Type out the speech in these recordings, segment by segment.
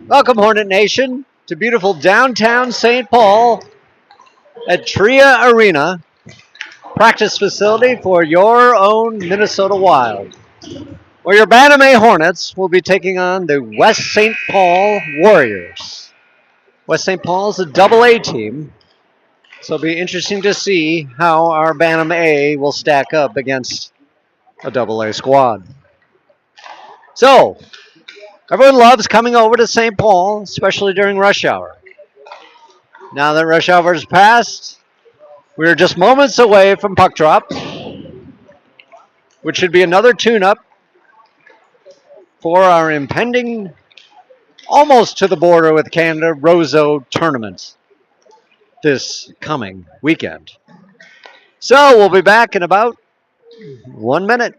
Welcome, Hornet Nation, to beautiful downtown St. Paul at Tria Arena, practice facility for your own Minnesota Wild, where your Bantam A Hornets will be taking on the West St. Paul Warriors. West St. Paul is a double A team, so it'll be interesting to see how our Bantam A will stack up against a double A squad. So, everyone loves coming over to St. Paul, especially during rush hour. Now that rush hour is passed, we are just moments away from puck drop, which should be another tune-up for our impending, almost to the border with Canada, Roseau tournament this coming weekend. So we'll be back in about 1 minute.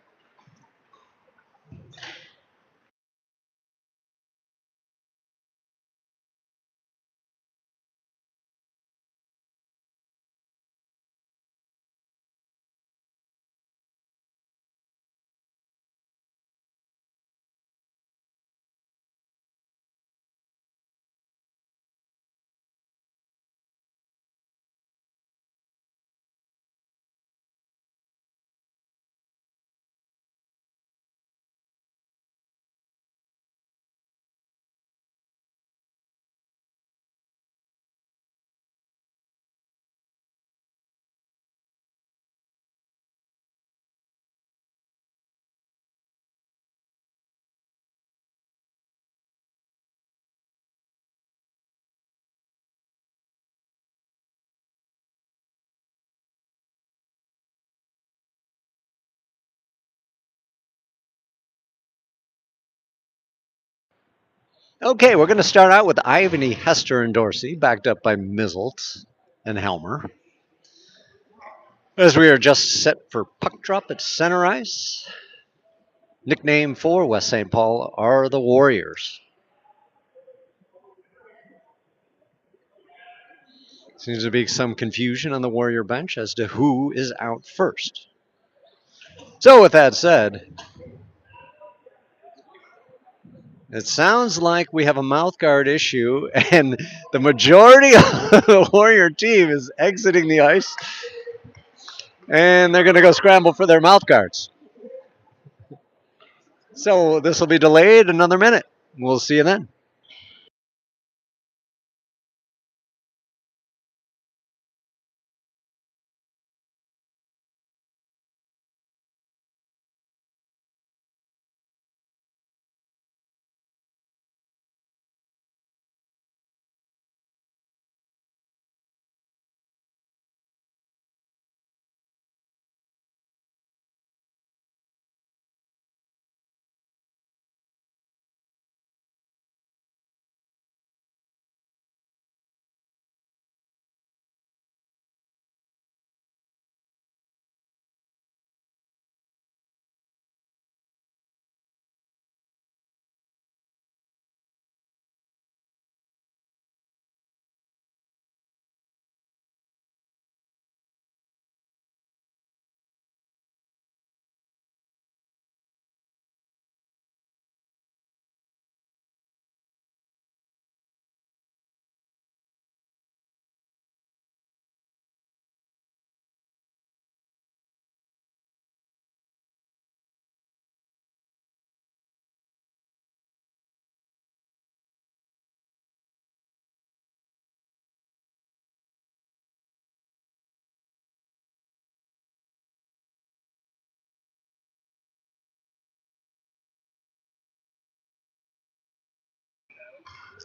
Okay, we're going to start out with Ivany, Hester, and Dorsey, backed up by Mizzelt and Helmer. As we are just set for puck drop at center ice. Nickname for West St. Paul are the Warriors. Seems to be some confusion on the Warrior bench as to who is out first. So, with that said, it sounds like we have a mouthguard issue, and the majority of the Warrior team is exiting the ice, and they're going to go scramble for their mouthguards. So, this will be delayed another minute. We'll see you then.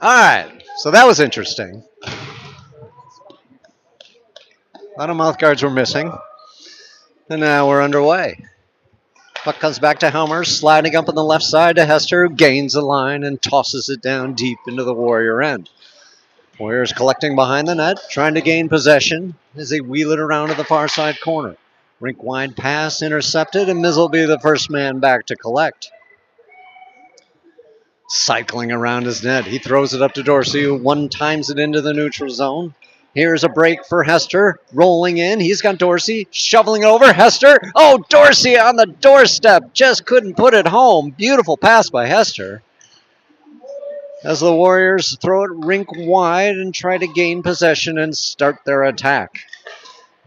All right, so that was interesting. A lot of mouth guards were missing, and now we're underway. Puck comes back to Helmer, sliding up on the left side to Hester, who gains the line and tosses it down deep into the Warrior end. Warriors collecting behind the net, trying to gain possession as they wheel it around to the far side corner. Rink wide pass intercepted, and Miz will be the first man back to collect. Cycling around his net, he throws it up to Dorsey, who one times it into the neutral zone. Here's a break for Hester, rolling in. He's got Dorsey, shoveling over. Hester, oh, Dorsey on the doorstep, just couldn't put it home. Beautiful pass by Hester. As the Warriors throw it rink wide and try to gain possession and start their attack.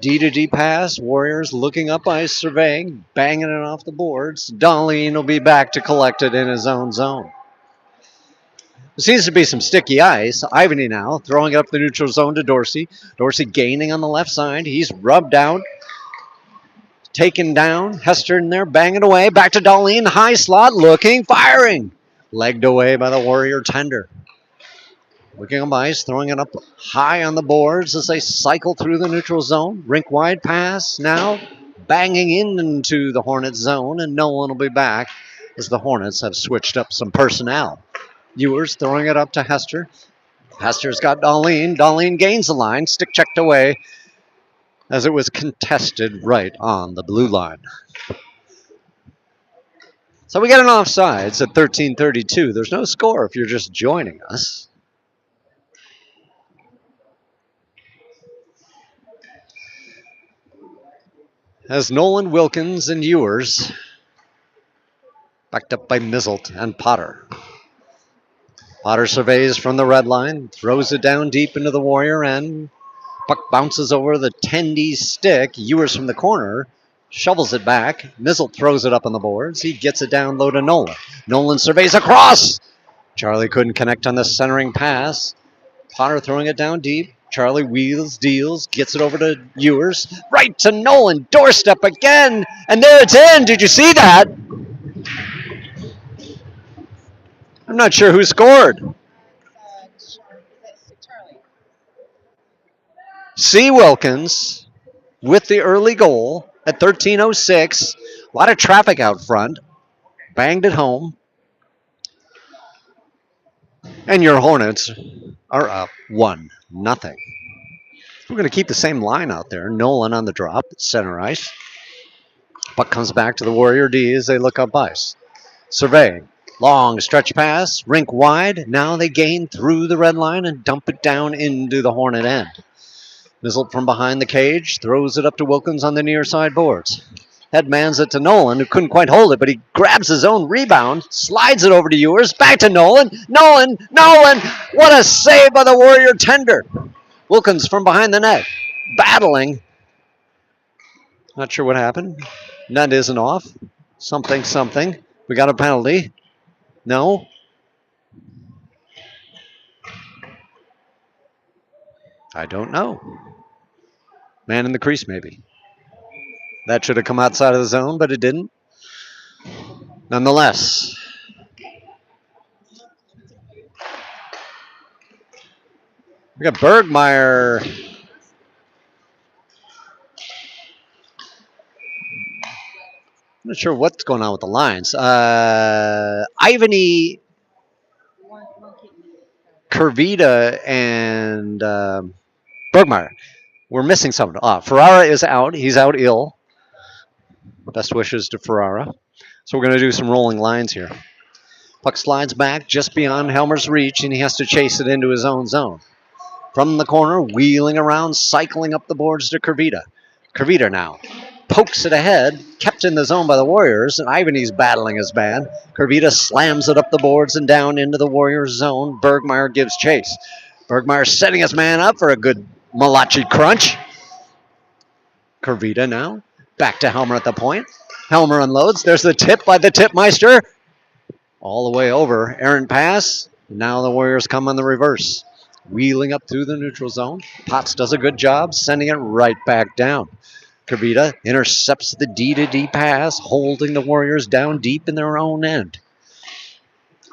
D to D pass, Warriors looking up ice, surveying, banging it off the boards. Darlene will be back to collect it in his own zone. There seems to be some sticky ice. Ivany now throwing it up the neutral zone to Dorsey. Dorsey gaining on the left side. He's rubbed out, taken down. Hester in there banging away. Back to Darlene. High slot, looking, firing. Legged away by the Warrior tender. Looking up ice, throwing it up high on the boards as they cycle through the neutral zone. Rink wide pass now, banging into the Hornets zone, and Nolan will be back as the Hornets have switched up some personnel. Ewers throwing it up to Hester. Hester's got Darlene. Darlene gains the line, stick checked away as it was contested right on the blue line. So we got an offsides at 13:32. There's no score if you're just joining us. As Nolan, Wilkins, and Ewers, backed up by Mizzelt and Potter. Potter surveys from the red line, throws it down deep into the Warrior end. Puck bounces over the Tendy stick. Ewers from the corner shovels it back. Mizzelt throws it up on the boards. He gets it down low to Nolan. Nolan surveys across. Charlie couldn't connect on the centering pass. Potter throwing it down deep. Charlie wheels, deals, gets it over to Ewers. Right to Nolan. Doorstep again. And there it's in. Did you see that? I'm not sure who scored. C. Wilkins with the early goal at 13:06. A lot of traffic out front. Banged it home. And your Hornets are up 1-0. We're going to keep the same line out there. Nolan on the drop, center ice. Puck comes back to the Warrior D as they look up ice. Surveying. Long stretch pass, rink wide. Now they gain through the red line and dump it down into the Hornet end. Mizzled from behind the cage, throws it up to Wilkins on the near side boards. Headmans it to Nolan, who couldn't quite hold it, but he grabs his own rebound, slides it over to Ewers, back to Nolan. Nolan! What a save by the Warrior tender. Wilkins from behind the net, battling. Not sure what happened. Net isn't off. Something. We got a penalty. No. I don't know. Man in the crease, maybe. That should have come outside of the zone, but it didn't. Nonetheless. We got Bergmeyer. I'm not sure what's going on with the lines. Ivany, Kurvita, and Bergmeyer. We're missing someone. Ferrara is out. He's out ill. Best wishes to Ferrara. So we're going to do some rolling lines here. Puck slides back just beyond Helmer's reach, and he has to chase it into his own zone. From the corner, wheeling around, cycling up the boards to Kurvita. Kurvita now pokes it ahead, kept in the zone by the Warriors, and Ivany's battling his man. Kurvita slams it up the boards and down into the Warriors' zone. Bergmeyer gives chase. Bergmeyer setting his man up for a good Malachi crunch. Kurvita now back to Helmer at the point. Helmer unloads. There's the tip by the Tipmeister. All the way over. Errant pass. Now the Warriors come on the reverse. Wheeling up through the neutral zone. Potts does a good job sending it right back down. Kurvita intercepts the D-to-D pass, holding the Warriors down deep in their own end.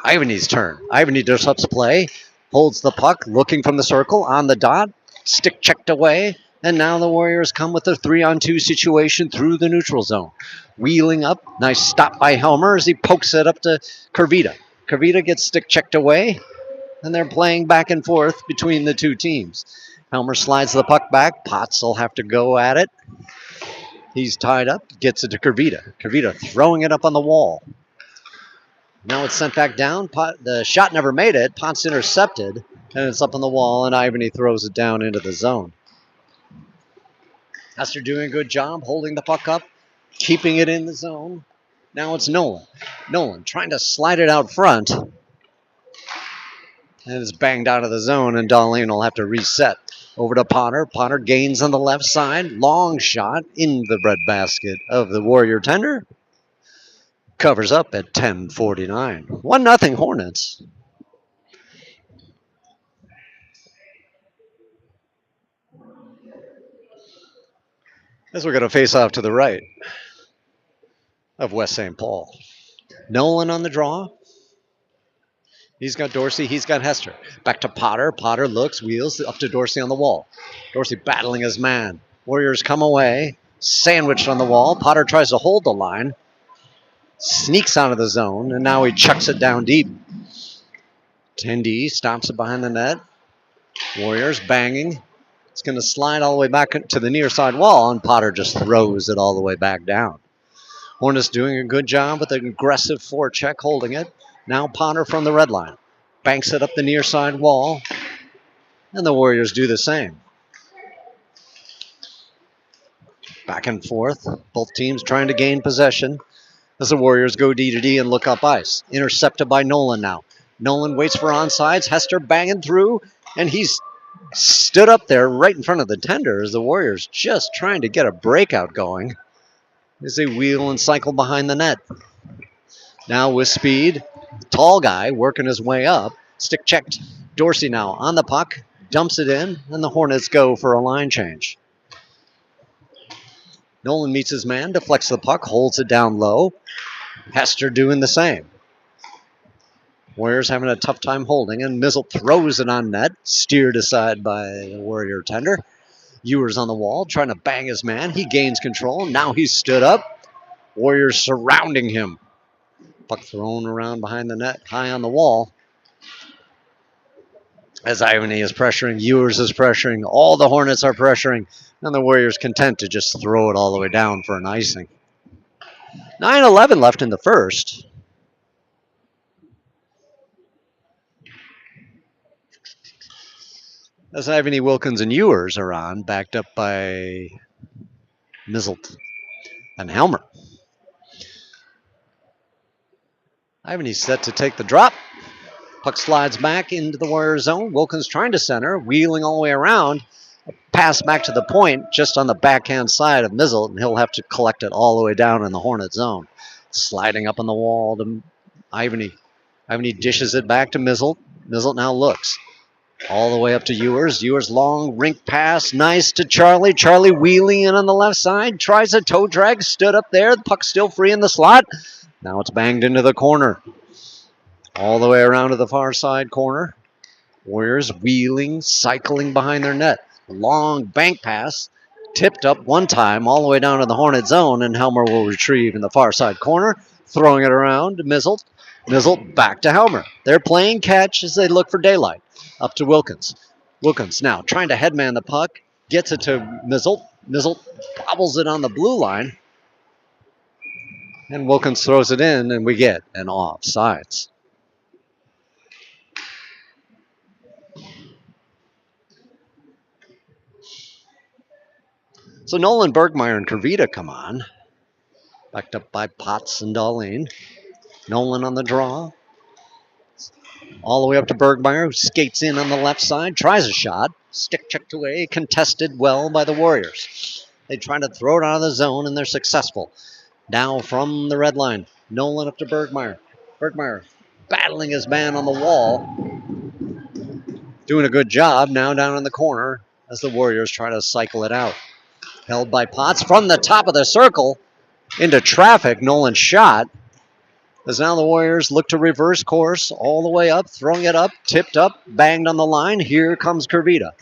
Ivany's turn. Ivany disrupts play, holds the puck, looking from the circle, on the dot, stick checked away, and now the Warriors come with a 3-on-2 situation through the neutral zone. Wheeling up, nice stop by Helmer as he pokes it up to Kurvita. Kurvita gets stick checked away, and they're playing back and forth between the two teams. Helmer slides the puck back. Potts will have to go at it. He's tied up, gets it to Kurvita. Kurvita throwing it up on the wall. Now it's sent back down. The shot never made it. Potts intercepted, and it's up on the wall, and Ivany throws it down into the zone. Hester doing a good job holding the puck up, keeping it in the zone. Now it's Nolan. Nolan trying to slide it out front. And it's banged out of the zone, and Darlene will have to reset. Over to Potter. Potter gains on the left side. Long shot in the breadbasket of the Warrior tender. Covers up at 10:49. 1-0 Hornets. As we're going to face off to the right of West St. Paul. Nolan on the draw. He's got Dorsey. He's got Hester. Back to Potter. Potter looks, wheels up to Dorsey on the wall. Dorsey battling his man. Warriors come away. Sandwiched on the wall. Potter tries to hold the line. Sneaks out of the zone, and now he chucks it down deep. Tendy stops it behind the net. Warriors banging. It's going to slide all the way back to the near side wall, and Potter just throws it all the way back down. Hornets doing a good job with an aggressive forecheck holding it. Now Potter from the red line. Banks it up the near side wall. And the Warriors do the same. Back and forth. Both teams trying to gain possession as the Warriors go D-to-D and look up ice. Intercepted by Nolan now. Nolan waits for onsides. Hester banging through. And he's stood up there right in front of the tender as the Warriors just trying to get a breakout going as they wheel and cycle behind the net. Now with speed. Tall guy working his way up. Stick checked. Dorsey now on the puck. Dumps it in. And the Hornets go for a line change. Nolan meets his man. Deflects the puck. Holds it down low. Hester doing the same. Warriors having a tough time holding. And Mizzle throws it on net. Steered aside by the Warrior tender. Ewers on the wall. Trying to bang his man. He gains control. Now he's stood up. Warriors surrounding him. Puck thrown around behind the net, high on the wall. As Ivany is pressuring, Ewers is pressuring, all the Hornets are pressuring, and the Warriors content to just throw it all the way down for an icing. 9-11 left in the first. As Ivany, Wilkins, and Ewers are on, backed up by Mizzelt and Helmer. Ivany's set to take the drop. Puck slides back into the Warrior zone. Wilkins trying to center, wheeling all the way around. Pass back to the point, just on the backhand side of Mizzelt, and he'll have to collect it all the way down in the Hornet zone. Sliding up on the wall to Ivany. Ivany dishes it back to Mizzelt. Mizzelt now looks all the way up to Ewers. Ewers long rink pass, nice to Charlie. Charlie wheeling in on the left side, tries a toe drag, stood up there. The puck's still free in the slot. Now it's banged into the corner. All the way around to the far side corner. Warriors wheeling, cycling behind their net. Long bank pass, tipped up one time all the way down to the Hornet zone, and Helmer will retrieve in the far side corner, throwing it around to Mizzelt. Mizzelt back to Helmer. They're playing catch as they look for daylight. Up to Wilkins. Wilkins now trying to headman the puck, gets it to Mizzelt. Mizzelt bobbles it on the blue line, and Wilkins throws it in, and we get an offsides. So Nolan Bergmeyer and Kervita come on, backed up by Potts and Darlene. Nolan on the draw. All the way up to Bergmeyer, who skates in on the left side, tries a shot. Stick checked away, contested well by the Warriors. They try to throw it out of the zone, and they're successful. Now from the red line, Nolan up to Bergmeyer. Bergmeyer battling his man on the wall. Doing a good job now down in the corner as the Warriors try to cycle it out. Held by Potts from the top of the circle into traffic. Nolan's shot. As now the Warriors look to reverse course all the way up, throwing it up, tipped up, banged on the line. Here comes Kervita.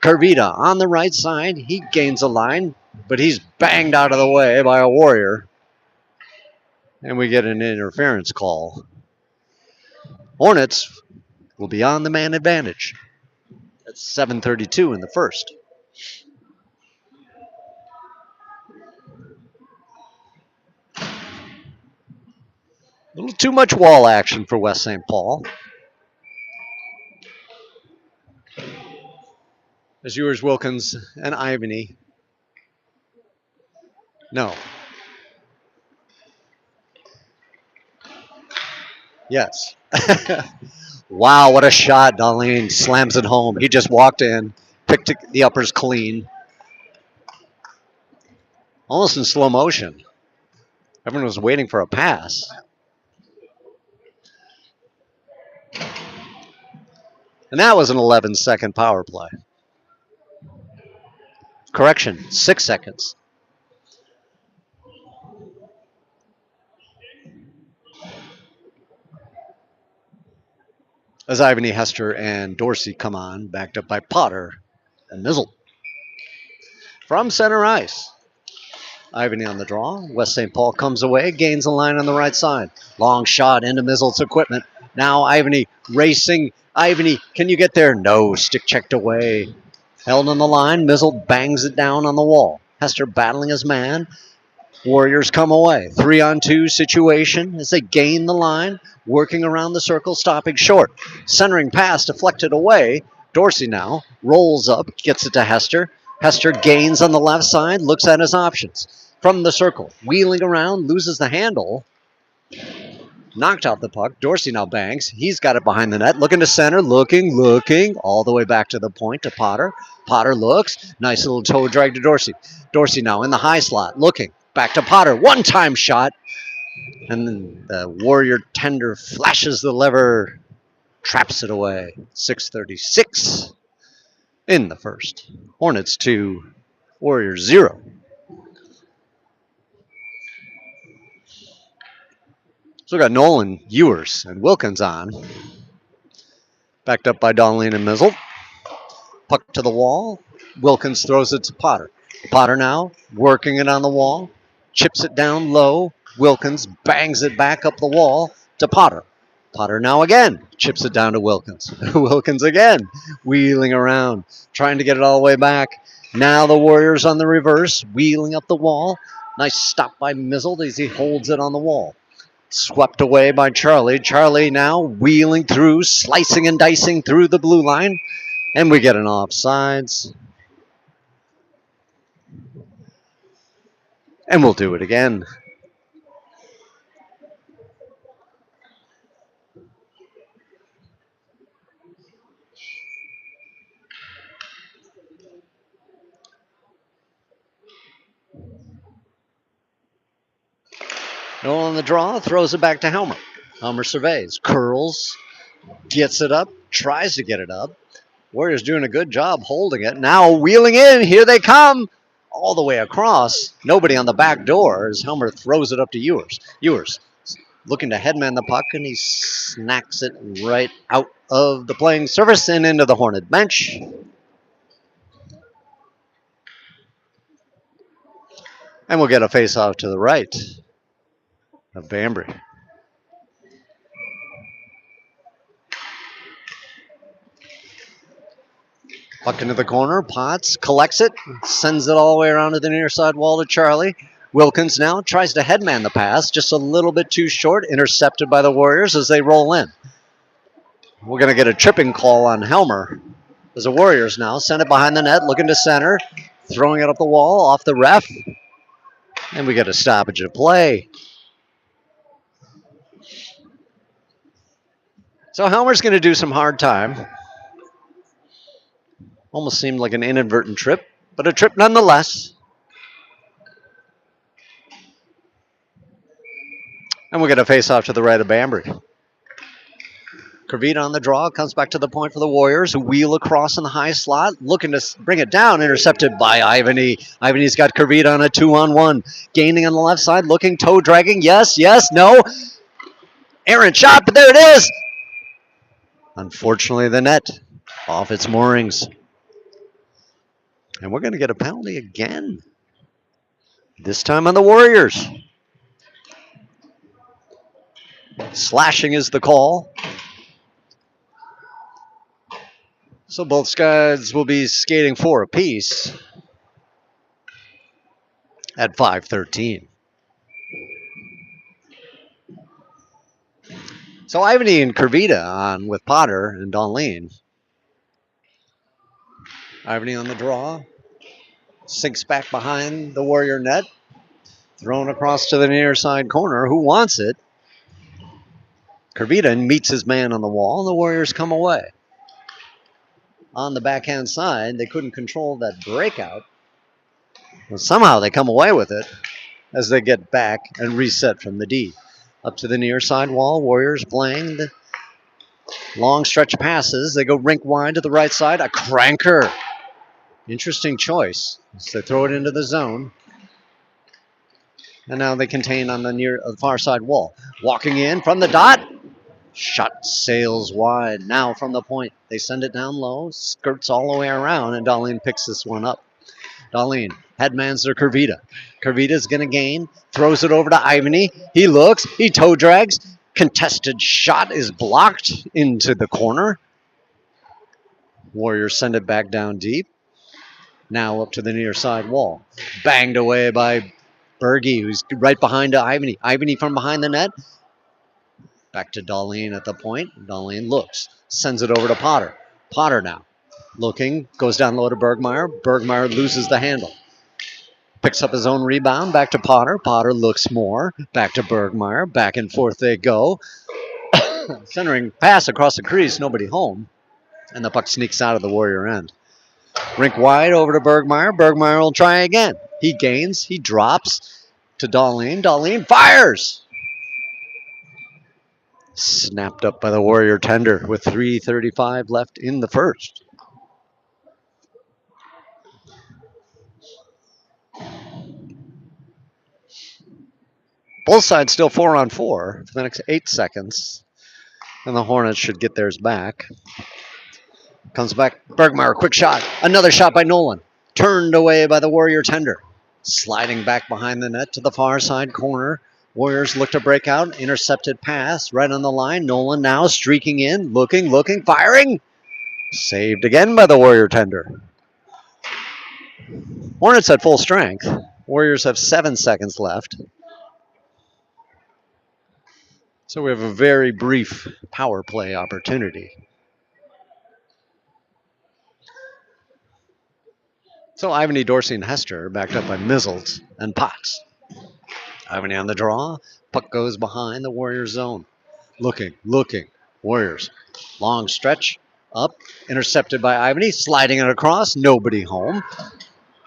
Kervita on the right side. He gains a line, but he's banged out of the way by a Warrior. And we get an interference call. Hornets will be on the man advantage. That's 7:32 in the first. A little too much wall action for West St. Paul. As Ewers, Wilkins, and Ivany. No. Yes. Wow, what a shot. Darlene slams it home. He just walked in, picked the uppers clean. Almost in slow motion. Everyone was waiting for a pass. And that was an 11-second power play. Correction, 6 seconds. As Ivany, Hester, and Dorsey come on, backed up by Potter and Mizzelt. From center ice, Ivany on the draw. West St. Paul comes away, gains a line on the right side. Long shot into Mizzelt's equipment. Now Ivany racing. Ivany, can you get there? No, stick checked away. Held on the line, Mizzelt bangs it down on the wall. Hester battling his man. Warriors come away. 3-on-2 situation as they gain the line, working around the circle, stopping short. Centering pass deflected away. Dorsey now rolls up, gets it to Hester. Hester gains on the left side, looks at his options. From the circle, wheeling around, loses the handle. Knocked out the puck. Dorsey now bangs. He's got it behind the net. Looking to center. Looking. All the way back to the point to Potter. Potter looks. Nice little toe drag to Dorsey. Dorsey now in the high slot. Looking. Back to Potter. One-time shot. And then the Warrior tender flashes the lever. Traps it away. 6:36 in the first. Hornets 2. Warriors 0. So we got Nolan, Ewers, and Wilkins on. Backed up by Darlene and Mizzelt. Puck to the wall. Wilkins throws it to Potter. Potter now working it on the wall. Chips it down low. Wilkins bangs it back up the wall to Potter. Potter now again chips it down to Wilkins. Wilkins again wheeling around, trying to get it all the way back. Now the Warriors on the reverse, wheeling up the wall. Nice stop by Mizzled as he holds it on the wall. Swept away by Charlie. Charlie now wheeling through, slicing and dicing through the blue line. And we get an offsides. And we'll do it again. No on the draw, throws it back to Helmer. Helmer surveys, curls, gets it up, tries to get it up. Warriors doing a good job holding it. Now wheeling in, here they come. All the way across. Nobody on the back door as Helmer throws it up to Ewers. Ewers looking to headman the puck, and he snacks it right out of the playing surface and into the Hornet bench. And we'll get a face-off to the right of Banbury. Puck into the corner. Potts collects it, sends it all the way around to the near side wall to Charlie. Wilkins now tries to headman the pass, just a little bit too short, intercepted by the Warriors as they roll in. We're going to get a tripping call on Helmer as the Warriors now send it behind the net, looking to center, throwing it up the wall, off the ref, and we get a stoppage of play. So Helmer's going to do some hard time. Almost seemed like an inadvertent trip, but a trip nonetheless. And we'll get a face-off to the right of Banbury. Kravita on the draw, comes back to the point for the Warriors, who wheel across in the high slot, looking to bring it down, intercepted by Ivany. Ivany's got Kravita on a 2-on-1, gaining on the left side, looking, toe dragging, yes, no. Errant shot, but there it is. Unfortunately, the net off its moorings. And we're going to get a penalty again. This time on the Warriors. Slashing is the call. So both sides will be skating 4 apiece at 5:13. So Ivany and Kravita on with Potter and Donleen. Ivany on the draw. Sinks back behind the Warrior net. Thrown across to the near side corner. Who wants it? Kravita meets his man on the wall, and the Warriors come away. On the backhand side, they couldn't control that breakout. But somehow they come away with it as they get back and reset from the D. Up to the near side wall, Warriors playing the long stretch passes. They go rink wide to the right side. A cranker. Interesting choice as they throw it into the zone. And now they contain on the far side wall. Walking in from the dot. Shot sails wide. Now from the point, they send it down low, skirts all the way around, and Darlene picks this one up. Darlene headmans to Kravita. Kravita's going to gain, throws it over to Ivany. He looks, he toe drags. Contested shot is blocked into the corner. Warriors send it back down deep. Now up to the near side wall. Banged away by Berge, who's right behind Ivany. Ivany from behind the net. Back to Darlene at the point. Darlene looks, sends it over to Potter. Potter now looking, goes down low to Bergmeyer. Bergmeyer loses the handle. Picks up his own rebound, back to Potter. Potter looks more, back to Bergmeyer. Back and forth they go. Centering pass across the crease, nobody home. And the puck sneaks out of the Warrior end. Rink wide over to Bergmeyer. Bergmeyer will try again. He gains, he drops to Darlene. Darlene fires! Snapped up by the Warrior tender with 3:35 left in the first. Both sides still 4-on-4 for the next 8 seconds. And the Hornets should get theirs back. Comes back, Bergmeyer, quick shot. Another shot by Nolan. Turned away by the Warrior tender. Sliding back behind the net to the far side corner. Warriors look to break out. Intercepted pass right on the line. Nolan now streaking in, looking, firing. Saved again by the Warrior tender. Hornets at full strength. Warriors have 7 seconds left. So we have a very brief power play opportunity. So Ivany, Dorsey, and Hester backed up by Mizzles and Potts. Ivany on the draw. Puck goes behind the Warrior zone. Looking. Warriors. Long stretch. Up. Intercepted by Ivany. Sliding it across. Nobody home.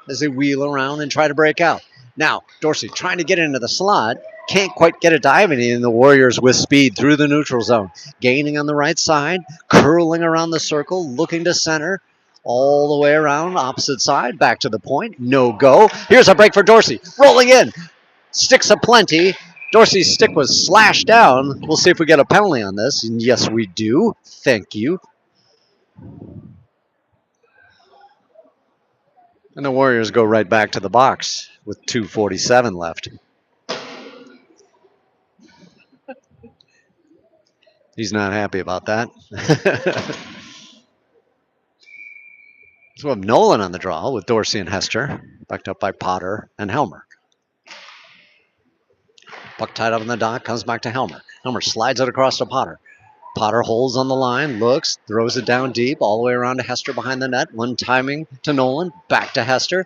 As they wheel around and try to break out. Now, Dorsey trying to get into the slot. Can't quite get it to Ivany, and the Warriors with speed through the neutral zone. Gaining on the right side. Curling around the circle. Looking to center. All the way around, opposite side, back to the point. No go. Here's a break for Dorsey. Rolling in. Sticks aplenty. Dorsey's stick was slashed down. We'll see if we get a penalty on this. And yes, we do. Thank you. And the Warriors go right back to the box with 2:47 left. He's not happy about that. So we have Nolan on the draw with Dorsey and Hester, backed up by Potter and Helmer. Puck tied up in the dock, comes back to Helmer. Helmer slides it across to Potter. Potter holds on the line, looks, throws it down deep, all the way around to Hester behind the net. One timing to Nolan, back to Hester.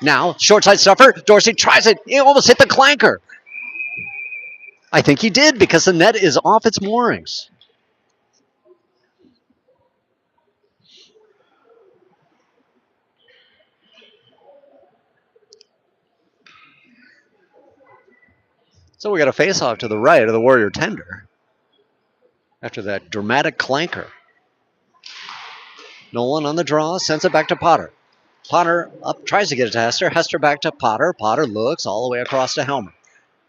Now, short side stuffer. Dorsey tries it. He almost hit the clanker. I think he did because the net is off its moorings. So we got a face-off to the right of the Warrior tender after that dramatic clanker. Nolan on the draw, sends it back to Potter. Potter up, tries to get it to Hester. Hester back to Potter. Potter looks all the way across to Helmer.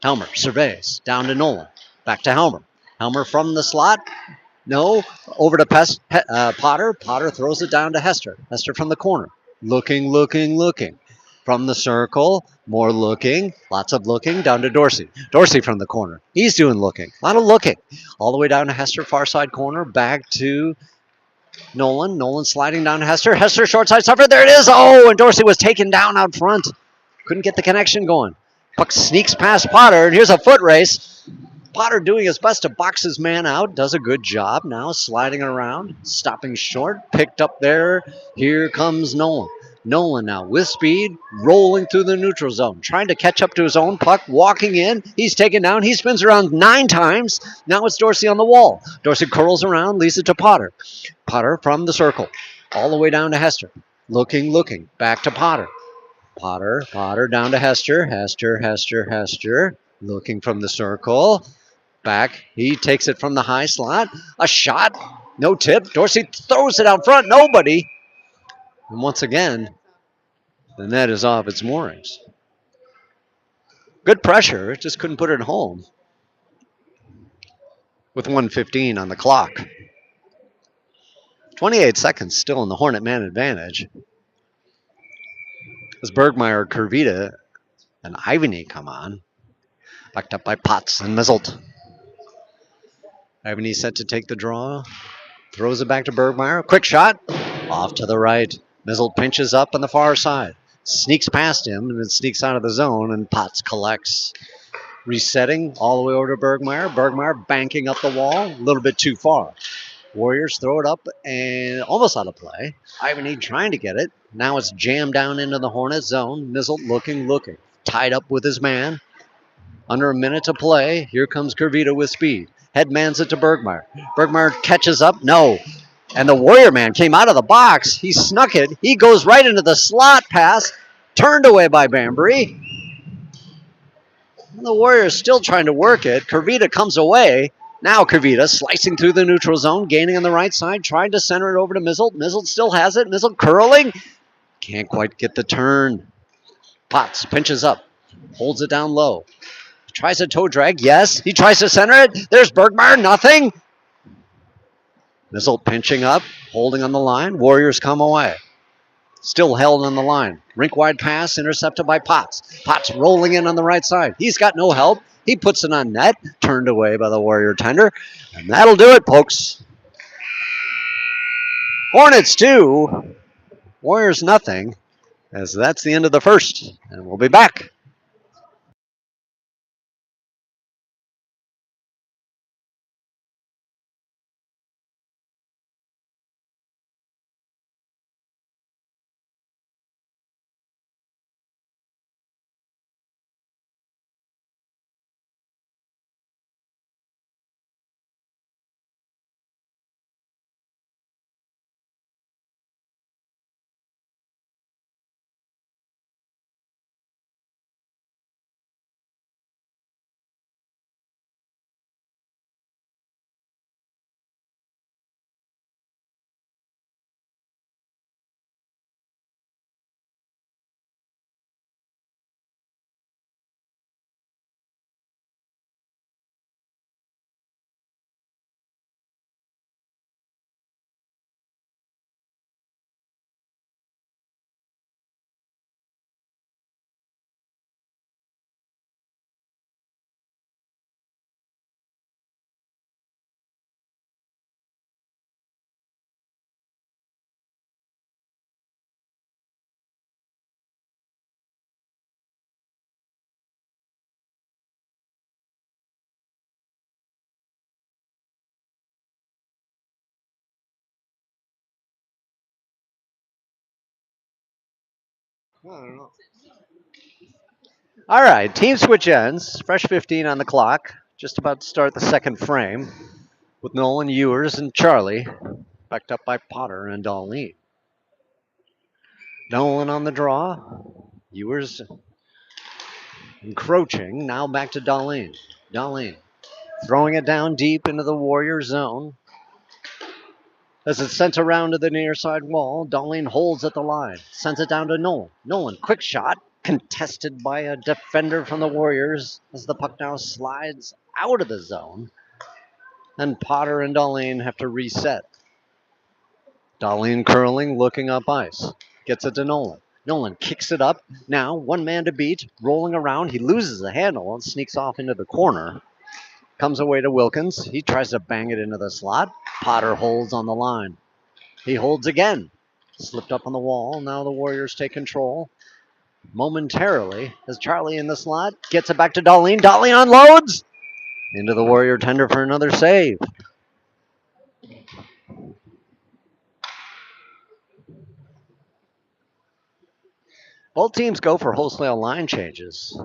Helmer surveys, down to Nolan. Back to Helmer. Helmer from the slot. No, over to Potter. Potter throws it down to Hester. Hester from the corner. Looking. From the circle, more looking, lots of looking, down to Dorsey. Dorsey from the corner. He's doing looking, a lot of looking. All the way down to Hester, far side corner, back to Nolan. Nolan sliding down to Hester. Hester short side stuffer, there it is. Oh, and Dorsey was taken down out front. Couldn't get the connection going. Puck sneaks past Potter, and here's a foot race. Potter doing his best to box his man out. Does a good job now, sliding around, stopping short, picked up there. Here comes Nolan. Nolan now with speed, rolling through the neutral zone, trying to catch up to his own puck, walking in. He's taken down. He spins around 9 times. Now it's Dorsey on the wall. Dorsey curls around, leaves it to Potter. Potter from the circle, all the way down to Hester. Looking, back to Potter. Potter down to Hester. Hester. Looking from the circle. Back. He takes it from the high slot. A shot. No tip. Dorsey throws it out front. Nobody. And once again, the net is off its moorings. Good pressure, just couldn't put it home. With 1:15 on the clock. 28 seconds still in the Hornet man advantage. As Bergmeyer, Kurvita, and Ivany come on. Backed up by Potts and Mizzelt. Ivany set to take the draw. Throws it back to Bergmeyer. Quick shot. Off to the right. Mizzle pinches up on the far side. Sneaks past him and then sneaks out of the zone, and Potts collects. Resetting all the way over to Bergmeyer. Bergmeyer banking up the wall a little bit too far. Warriors throw it up and almost out of play. Ivany trying to get it. Now it's jammed down into the Hornet zone. Mizzle looking. Tied up with his man. Under a minute to play. Here comes Kurvita with speed. Headmans it to Bergmeyer. Bergmeyer catches up. No. And the Warrior man came out of the box. He snuck it. He goes right into the slot pass. Turned away by Banbury. And the Warriors still trying to work it. Kurvita comes away. Now Kurvita slicing through the neutral zone. Gaining on the right side. Trying to center it over to Mizzle. Mizzle still has it. Mizzle curling. Can't quite get the turn. Potts pinches up. Holds it down low. Tries a toe drag. Yes. He tries to center it. There's Bergmeyer. Nothing. Mizzle pinching up, holding on the line. Warriors come away. Still held on the line. Rink-wide pass intercepted by Potts. Potts rolling in on the right side. He's got no help. He puts it on net, turned away by the Warrior tender, and that'll do it, folks. Hornets 2, Warriors nothing, as that's the end of the first, and we'll be back. All right, team switch ends. Fresh 15 on the clock. Just about to start the second frame with Nolan, Ewers, and Charlie, backed up by Potter and Darlene. Nolan on the draw. Ewers encroaching. Now back to Darlene. Darlene throwing it down deep into the Warrior zone. As it's sent around to the near side wall, Darlene holds at the line. Sends it down to Nolan. Nolan, quick shot. Contested by a defender from the Warriors as the puck now slides out of the zone. And Potter and Darlene have to reset. Darlene curling, looking up ice. Gets it to Nolan. Nolan kicks it up. Now, one man to beat, rolling around. He loses the handle and sneaks off into the corner. Comes away to Wilkins. He tries to bang it into the slot. Potter holds on the line. He holds again. Slipped up on the wall. Now the Warriors take control momentarily as Charlie in the slot gets it back to Darlene. Darlene unloads into the Warrior tender for another save. Both teams go for wholesale line changes.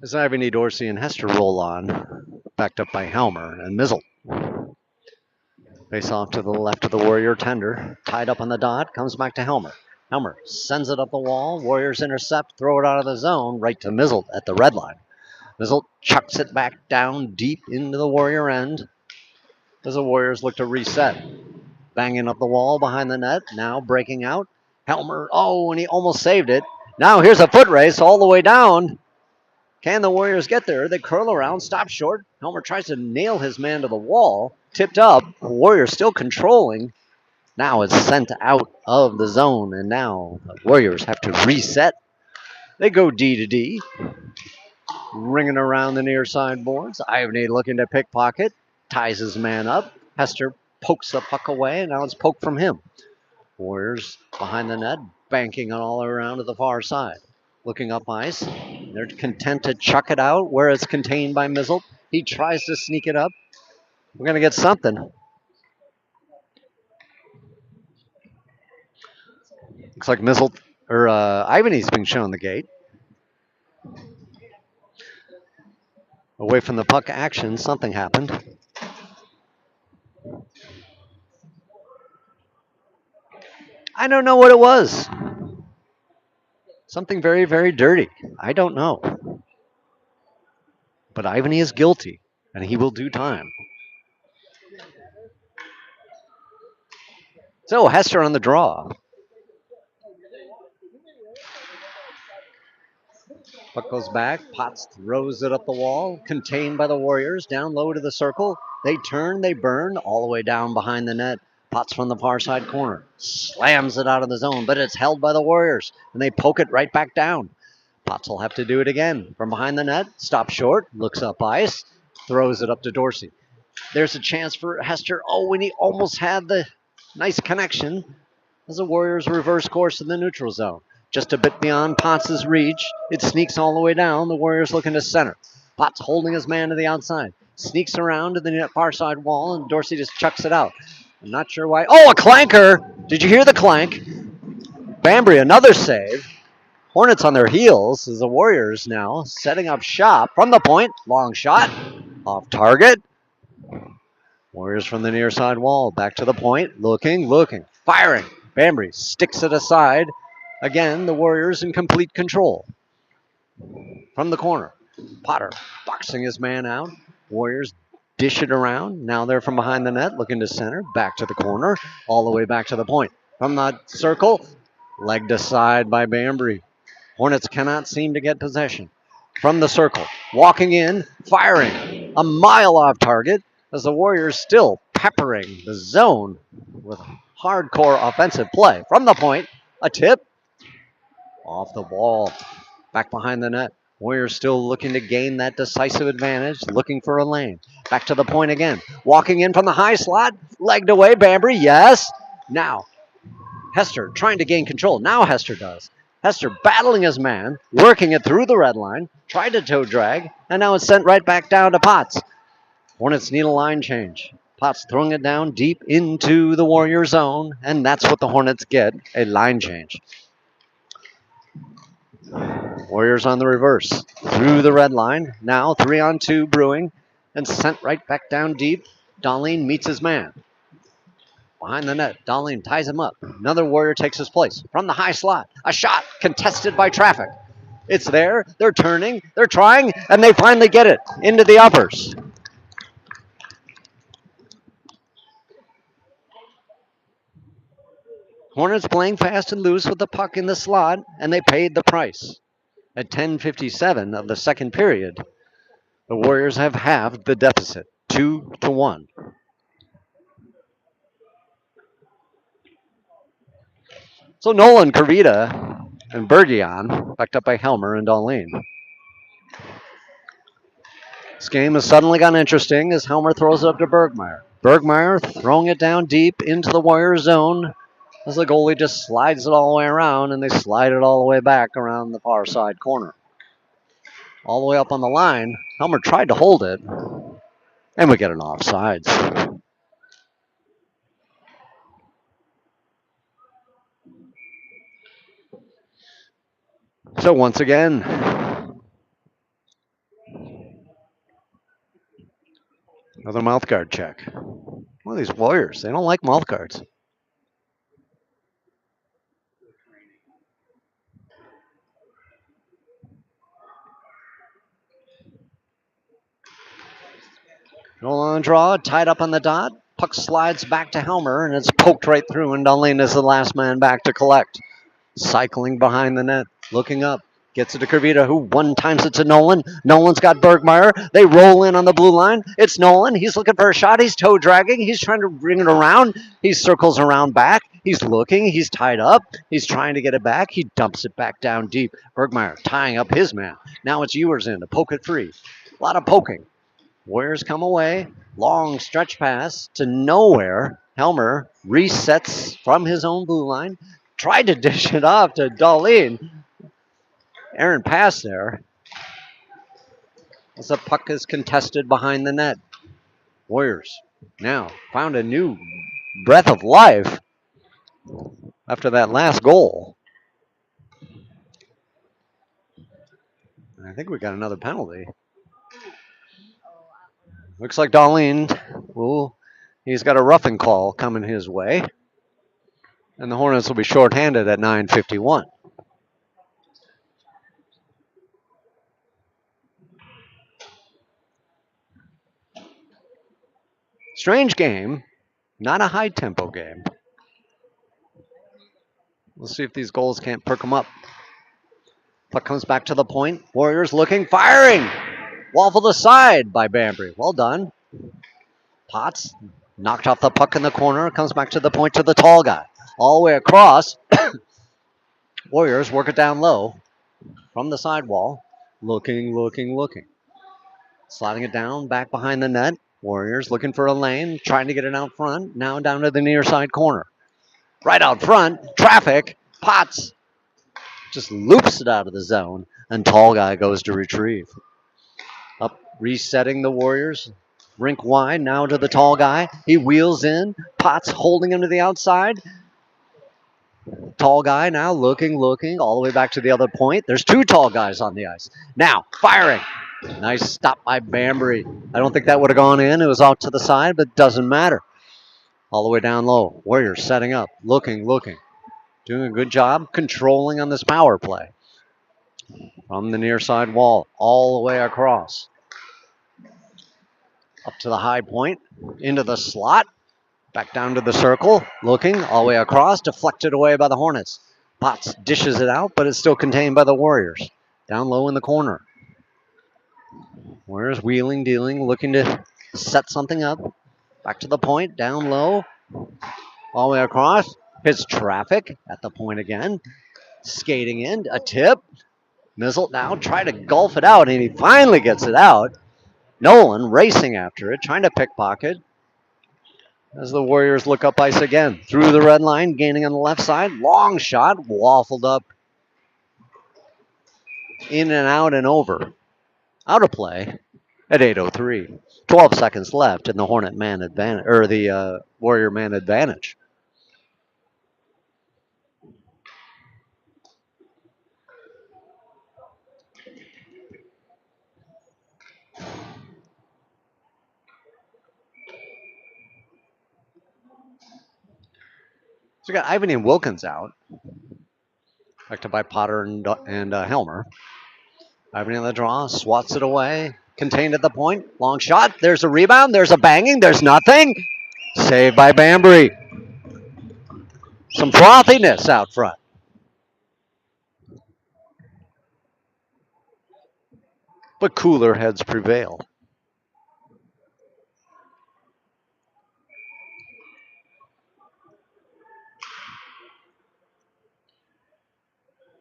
As Ivany, Dorsey, and Hester roll on, backed up by Helmer and Mizzle. Face off to the left of the Warrior tender. Tied up on the dot, comes back to Helmer. Helmer sends it up the wall. Warriors intercept, throw it out of the zone, right to Mizzle at the red line. Mizzle chucks it back down deep into the Warrior end as the Warriors look to reset. Banging up the wall behind the net, now breaking out. Helmer, and he almost saved it. Now here's a foot race all the way down. Can the Warriors get there? They curl around, stop short. Helmer tries to nail his man to the wall. Tipped up. The Warriors still controlling. Now it's sent out of the zone, and now the Warriors have to reset. They go D to D. Ringing around the near side boards. Ivany looking to pickpocket. Ties his man up. Hester pokes the puck away, and now it's poked from him. Warriors behind the net, banking it all around to the far side. Looking up ice. They're content to chuck it out where it's contained by Mizzle. He tries to sneak it up. We're going to get something. Looks like Mizzle or Ivany's being shown the gate. Away from the puck action, something happened. I don't know what it was. Something very, very dirty. I don't know. But Ivany is guilty, and he will do time. So Hester on the draw. Puck goes back. Potts throws it up the wall. Contained by the Warriors. Down low to the circle. They turn, they burn, all the way down behind the net. Potts from the far side corner. Slams it out of the zone, but it's held by the Warriors. And they poke it right back down. Potts will have to do it again. From behind the net, stops short, looks up ice, throws it up to Dorsey. There's a chance for Hester. Oh, and he almost had the nice connection as the Warriors reverse course in the neutral zone. Just a bit beyond Potts' reach. It sneaks all the way down. The Warriors looking to center. Potts holding his man to the outside. Sneaks around to the far side wall, and Dorsey just chucks it out. I'm not sure why. Oh, a clanker! Did you hear the clank? Bambry, another save. Hornets on their heels as the Warriors now setting up shop from the point. Long shot. Off target. Warriors from the near side wall. Back to the point. Looking. Firing. Bambry sticks it aside. Again, the Warriors in complete control. From the corner. Potter boxing his man out. Warriors dish it around. Now they're from behind the net, looking to center. Back to the corner. All the way back to the point. From the circle. Legged aside by Bambry. Hornets cannot seem to get possession. From the circle. Walking in. Firing. A mile off target. As the Warriors still peppering the zone with hardcore offensive play. From the point, a tip. Off the ball. Back behind the net. Warriors still looking to gain that decisive advantage. Looking for a lane. Back to the point again. Walking in from the high slot. Legged away. Bambry, yes. Now, Hester trying to gain control. Now Hester does. Hester battling his man. Working it through the red line. Tried to toe drag. And now it's sent right back down to Potts. Hornets need a line change. Potts throwing it down deep into the Warrior zone, and that's what the Hornets get, a line change. Warriors on the reverse. Through the red line. Now 3-on-2 brewing, and sent right back down deep. Darlene meets his man. Behind the net, Darlene ties him up. Another Warrior takes his place. From the high slot, a shot contested by traffic. It's there, they're turning, they're trying, and they finally get it into the uppers. Hornets playing fast and loose with the puck in the slot, and they paid the price. At 10:57 of the second period, the Warriors have halved the deficit, 2-1. So Nolan, Kavita, and Bergion, backed up by Helmer and Darlene. This game has suddenly gotten interesting as Helmer throws it up to Bergmeyer. Bergmeyer throwing it down deep into the Warrior zone, as the goalie just slides it all the way around, and they slide it all the way back around the far side corner. All the way up on the line, Helmer tried to hold it, and we get an offsides. So once again, another mouth guard check. One of these Warriors, they don't like mouth guards. Goal on draw, tied up on the dot. Puck slides back to Helmer, and it's poked right through, and Darlene is the last man back to collect. Cycling behind the net, looking up. Gets it to Kavita, who one times it to Nolan. Nolan's got Bergmeyer. They roll in on the blue line. It's Nolan. He's looking for a shot. He's toe dragging. He's trying to bring it around. He circles around back. He's looking. He's tied up. He's trying to get it back. He dumps it back down deep. Bergmeyer tying up his man. Now it's Ewers in to poke it free. A lot of poking. Warriors come away. Long stretch pass to nowhere. Helmer resets from his own blue line. Tried to dish it off to Darlene. Aaron pass there. As the puck is contested behind the net. Warriors now found a new breath of life after that last goal. I think we got another penalty. Looks like Darlene, he's got a roughing call coming his way. And the Hornets will be shorthanded at 9:51. Strange game, not a high-tempo game. We'll see if these goals can't perk them up. Puck comes back to the point. Warriors looking, firing! Waffled aside by Bambry. Well done. Potts knocked off the puck in the corner. Comes back to the point to the tall guy. All the way across. Warriors work it down low. from the sidewall. Looking, looking, looking. Sliding it down, back behind the net. Warriors looking for a lane, trying to get it out front. Now down to the near side corner. Right out front, traffic. Potts just loops it out of the zone, and tall guy goes to retrieve. Up, resetting the Warriors. Rink wide, now to the tall guy. He wheels in. Potts holding him to the outside. Tall guy now looking, all the way back to the other point. There's two tall guys on the ice. Now, firing. Nice stop by Bambury. I don't think that would have gone in. It was out to the side, but doesn't matter. All the way down low. Warriors setting up, looking. Doing a good job controlling on this power play. From the near side wall, all the way across. Up to the high point, into the slot. Back down to the circle, looking all the way across, deflected away by the Hornets. Potts dishes it out, but it's still contained by the Warriors. Down low in the corner. Warriors wheeling, dealing, looking to set something up. Back to the point, down low, all the way across. Hits traffic at the point again. Skating in, a tip. Mizzle now trying to gulf it out, and he finally gets it out. Nolan racing after it, trying to pickpocket. As the Warriors look up ice again. Through the red line, gaining on the left side. Long shot, waffled up. In and out and over. Out of play at 8:03. 12 seconds left in the Hornet man advantage, or the Warrior man advantage. So we got Ivan and Wilkins out. Back to by Potter and Helmer. Ivan in the draw, swats it away. Contained at the point. Long shot. There's a rebound. There's a banging. There's nothing. Saved by Bambury. Some frothiness out front. But cooler heads prevail.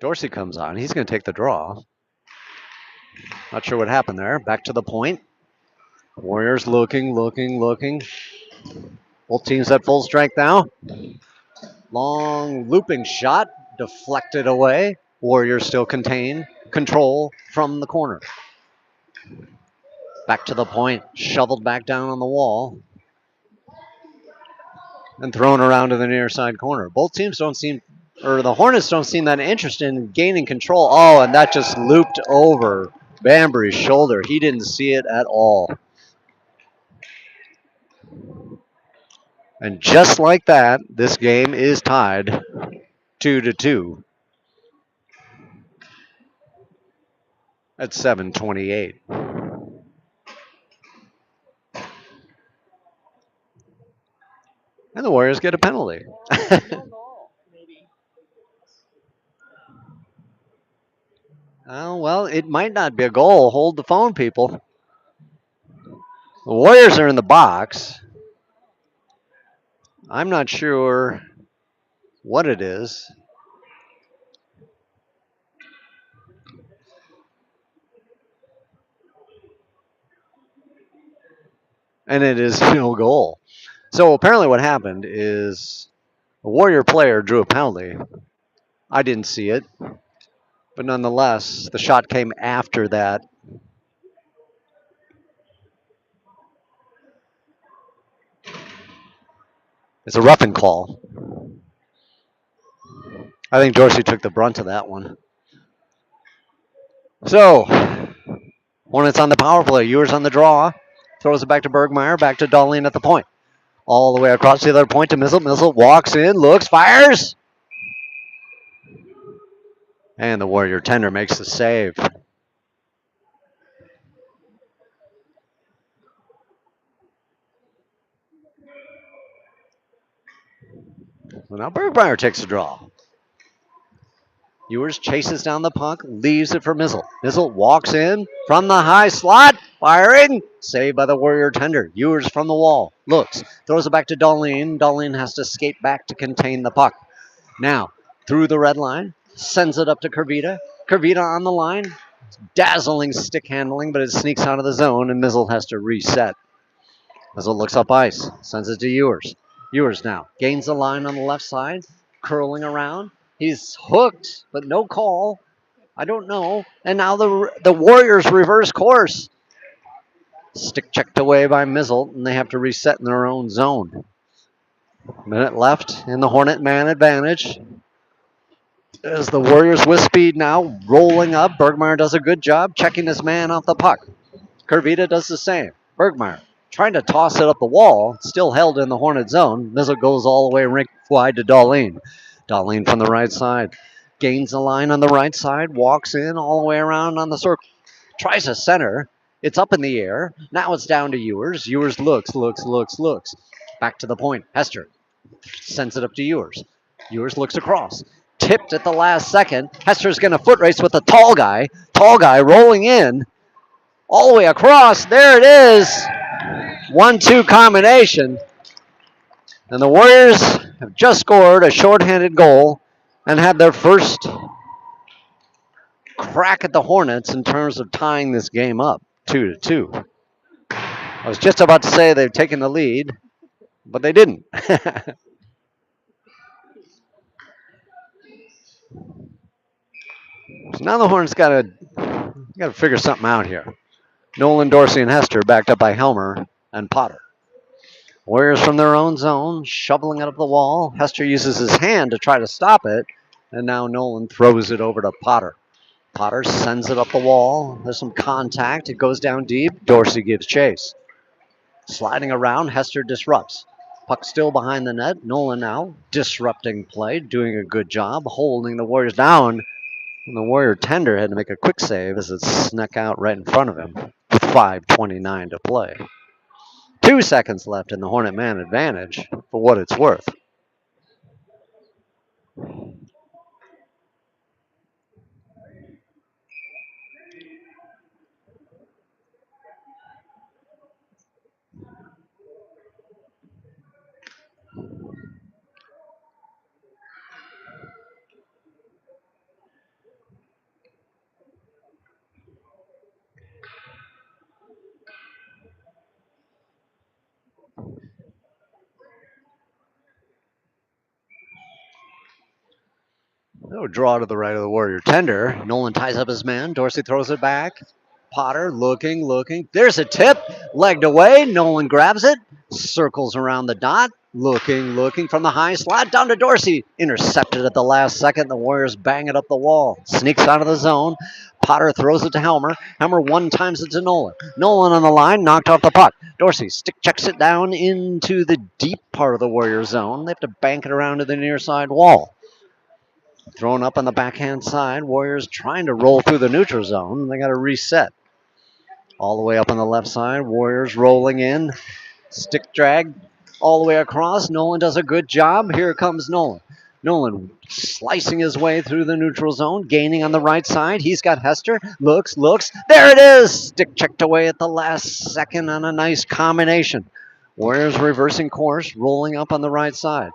Dorsey comes on. He's going to take the draw. Not sure what happened there. Back to the point. Warriors looking. Both teams at full strength now. Long looping shot. Deflected away. Warriors still control from the corner. Back to the point. Shoveled back down on the wall. And thrown around to the near side corner. Both teams don't seem, or the Hornets don't seem that interested in gaining control. Oh, and that just looped over Bambury's shoulder. He didn't see it at all. And just like that, this game is tied 2-2 at 7:28. And the Warriors get a penalty. Oh, well, it might not be a goal. Hold the phone, people. The Warriors are in the box. I'm not sure what it is. And it is no goal. So apparently what happened is a Warrior player drew a penalty. I didn't see it. But nonetheless, the shot came after that. It's a roughing call. I think Dorsey took the brunt of that one. So, Hornets on the power play. Ewers on the draw. Throws it back to Bergmeyer. Back to Dahlin at the point. All the way across the other point to Mizzle. Mizzle walks in, looks, fires. And the Warrior tender makes the save. Well, now Bergmeyer takes the draw. Ewers chases down the puck, leaves it for Mizzle. Mizzle walks in from the high slot, firing, saved by the Warrior tender. Ewers from the wall, looks, throws it back to Dahlin. Dahlin has to skate back to contain the puck. Now, through the red line, sends it up to Kervita. Kervita on the line. Dazzling stick handling, but it sneaks out of the zone, and Mizzle has to reset. Mizzle looks up ice, sends it to Ewers. Ewers now gains the line on the left side, curling around. He's hooked, but no call. I don't know. And now the Warriors reverse course. Stick checked away by Mizzle, and they have to reset in their own zone. Minute left in the Hornet man advantage. As the Warriors with speed now, rolling up. Bergmeyer does a good job checking his man off the puck. Kervita does the same. Bergmeyer trying to toss it up the wall, still held in the Hornet zone. Mizzle goes all the way rink wide to Darlene. Darlene from the right side. Gains the line on the right side, walks in all the way around on the circle. Tries a center. It's up in the air. Now it's down to Ewers. Ewers looks. Back to the point. Hester sends it up to Ewers. Ewers looks across. Tipped at the last second. Hester's going to foot race with the tall guy. Tall guy rolling in. All the way across. There it is. 1-2 combination. And the Warriors have just scored a shorthanded goal and had their first crack at the Hornets in terms of tying this game up 2-2. I was just about to say they've taken the lead, but they didn't. So now the Hornets got to figure something out here. Nolan, Dorsey, and Hester backed up by Helmer and Potter. Warriors from their own zone, shoveling it up the wall. Hester uses his hand to try to stop it, and now Nolan throws it over to Potter. Potter sends it up the wall. There's some contact. It goes down deep. Dorsey gives chase. Sliding around, Hester disrupts. Puck still behind the net. Nolan now disrupting play, doing a good job, holding the Warriors down. And the Warrior tender had to make a quick save as it snuck out right in front of him with 5:29 to play. 2 seconds left in the Hornet man advantage for what it's worth. No draw to the right of the Warrior tender. Nolan ties up his man. Dorsey throws it back. Potter looking. There's a tip. Legged away. Nolan grabs it. Circles around the dot. Looking from the high slot. Down to Dorsey. Intercepted at the last second. The Warriors bang it up the wall. Sneaks out of the zone. Potter throws it to Helmer. Helmer one times it to Nolan. Nolan on the line. Knocked off the puck. Dorsey stick checks it down into the deep part of the Warrior zone. They have to bank it around to the near side wall. Thrown up on the backhand side. Warriors trying to roll through the neutral zone. They got to reset. All the way up on the left side. Warriors rolling in. Stick drag all the way across. Nolan does a good job. Here comes Nolan. Nolan slicing his way through the neutral zone. Gaining on the right side. He's got Hester. Looks. There it is. Stick checked away at the last second on a nice combination. Warriors reversing course. Rolling up on the right side.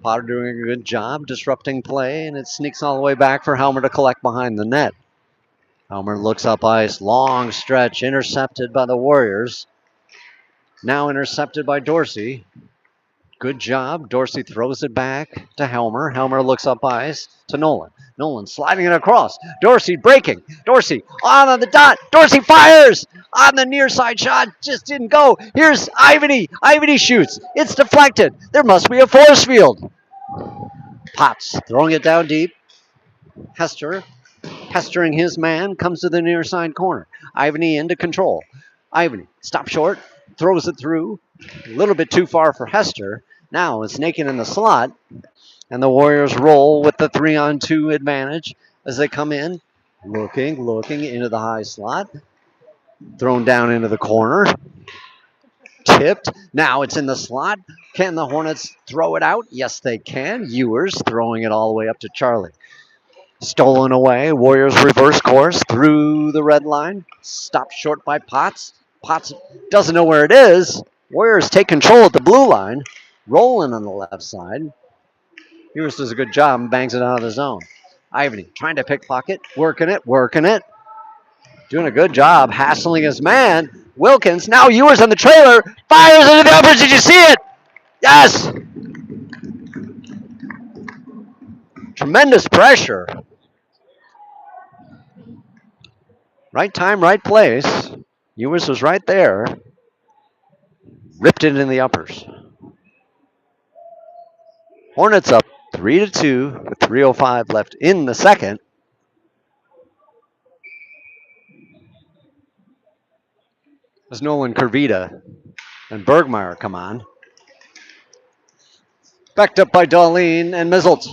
Potter doing a good job disrupting play, and it sneaks all the way back for Helmer to collect behind the net. Helmer looks up ice. Long stretch intercepted by the Warriors. Now intercepted by Dorsey. Good job. Dorsey throws it back to Helmer. Helmer looks up ice to Nolan. Nolan sliding it across. Dorsey breaking. Dorsey on the dot. Dorsey fires on the near side shot. Just didn't go. Here's Ivany. Ivany shoots. It's deflected. There must be a force field. Potts throwing it down deep. Hester pestering his man. Comes to the near side corner. Ivany into control. Ivany stops short. Throws it through. A little bit too far for Hester. Now it's naked in the slot. And the Warriors roll with the 3-on-2 advantage as they come in. Looking into the high slot. Thrown down into the corner. Tipped. Now it's in the slot. Can the Hornets throw it out? Yes, they can. Ewers throwing it all the way up to Charlie. Stolen away. Warriors reverse course through the red line. Stopped short by Potts. Potts doesn't know where it is. Warriors take control at the blue line. Rolling on the left side. Ewers does a good job and bangs it out of the zone. Ivany trying to pickpocket, working it, working it. Doing a good job hassling his man. Wilkins, now Ewers on the trailer, fires into the uppers. Did you see it? Yes! Tremendous pressure. Right time, right place. Ewers was right there. Ripped it in the uppers. Hornets up 3-2 with 3:05 left in the second. As Nolan Kurvita and Bergmeyer come on. Backed up by Darlene and Mizzles.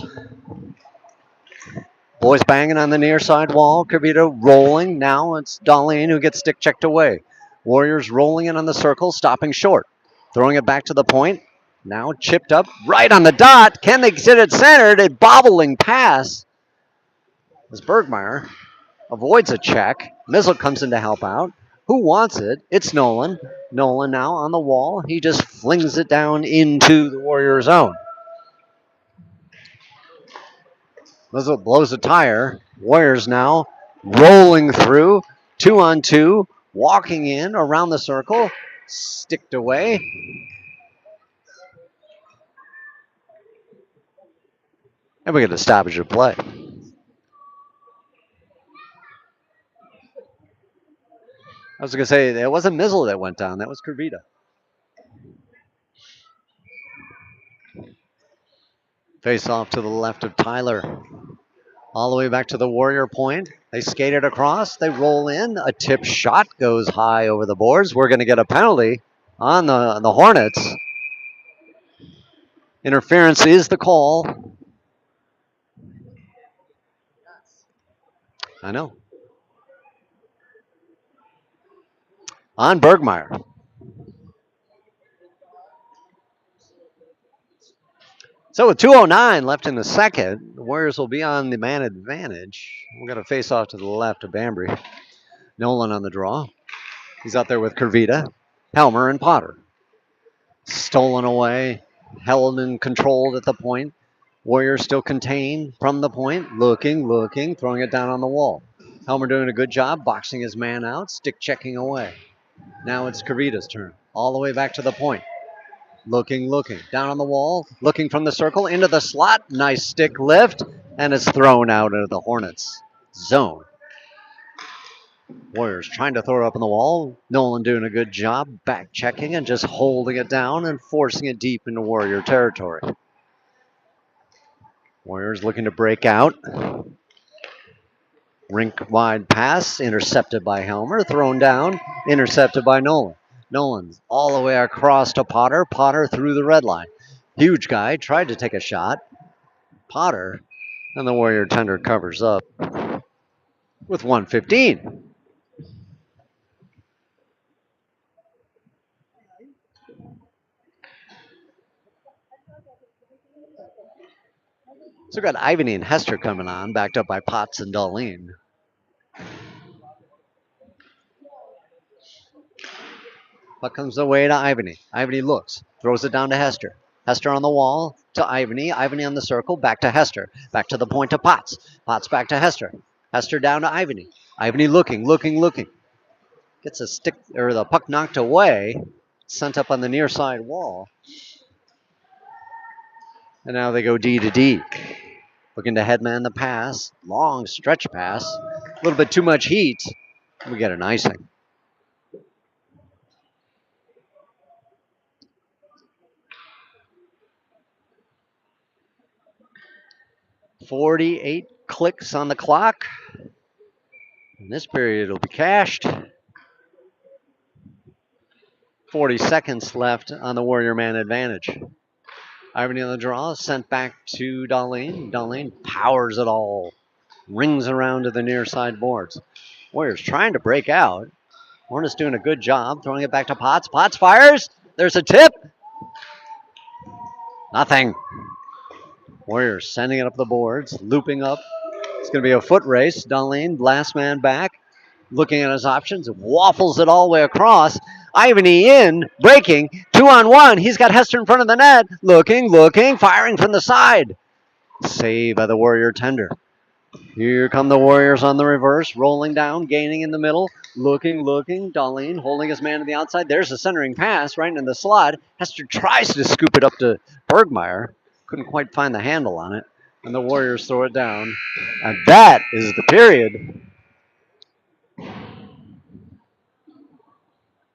Boys banging on the near side wall. Kurvita rolling. Now it's Darlene who gets stick checked away. Warriors rolling in on the circle, stopping short. Throwing it back to the point. Now chipped up right on the dot. Can they get it centered? A bobbling pass. As Bergmeyer avoids a check. Mizzle comes in to help out. Who wants it? It's Nolan. Nolan now on the wall. He just flings it down into the Warrior zone. Mizzle blows a tire. Warriors now rolling through. 2-on-2. Walking in around the circle. Sticked away. And we get a stoppage of play. I was going to say, it wasn't Mizzle that went down. That was Kurvita. Face off to the left of Tyler. All the way back to the Warrior point. They skate it across. They roll in. A tip shot goes high over the boards. We're going to get a penalty on the Hornets. Interference is the call. I know. On Bergmeyer. So with 2:09 left in the second, the Warriors will be on the man advantage. We're going to face off to the left of Bambry. Nolan on the draw. He's out there with Kurvita, Helmer, and Potter. Stolen away, held and controlled at the point. Warriors still contained from the point. Looking, throwing it down on the wall. Helmer doing a good job boxing his man out, stick checking away. Now it's Kurvita's turn. All the way back to the point. Looking, down on the wall, looking from the circle into the slot. Nice stick lift, and it's thrown out of the Hornets zone. Warriors trying to throw it up on the wall. Nolan doing a good job back checking and just holding it down and forcing it deep into Warrior territory. Warriors looking to break out. Rink wide pass intercepted by Helmer, thrown down, intercepted by Nolan. Nolan's all the way across to Potter. Potter through the red line. Huge guy, tried to take a shot. Potter, and the Warrior tender covers up with 1:15. So we've got Ivany and Hester coming on, backed up by Potts and Darlene. Puck comes away to Ivany. Ivany looks, throws it down to Hester. Hester on the wall to Ivany. Ivany on the circle, back to Hester. Back to the point to Potts. Potts back to Hester. Hester down to Ivany. Ivany looking. Gets a stick or the puck knocked away, sent up on the near side wall. And now they go D to D. Looking to headman the pass. Long stretch pass. A little bit too much heat. We get an icing. .48 clicks on the clock. In this period, it'll be cashed. 40 seconds left on the Warrior man advantage. Ivany on the draw, sent back to Darlene. Darlene powers it all. Rings around to the near side boards. Warriors trying to break out. Hornets doing a good job, throwing it back to Potts. Potts fires. There's a tip. Nothing. Warriors sending it up the boards, looping up. It's going to be a foot race. Darlene, last man back, looking at his options, waffles it all the way across. Ivany in, breaking, 2-on-1. He's got Hester in front of the net. Looking, firing from the side. Save by the Warrior tender. Here come the Warriors on the reverse, rolling down, gaining in the middle, looking. Darlene holding his man to the outside. There's a centering pass right into the slot. Hester tries to scoop it up to Bergmeyer. Couldn't quite find the handle on it. And the Warriors throw it down. And that is the period.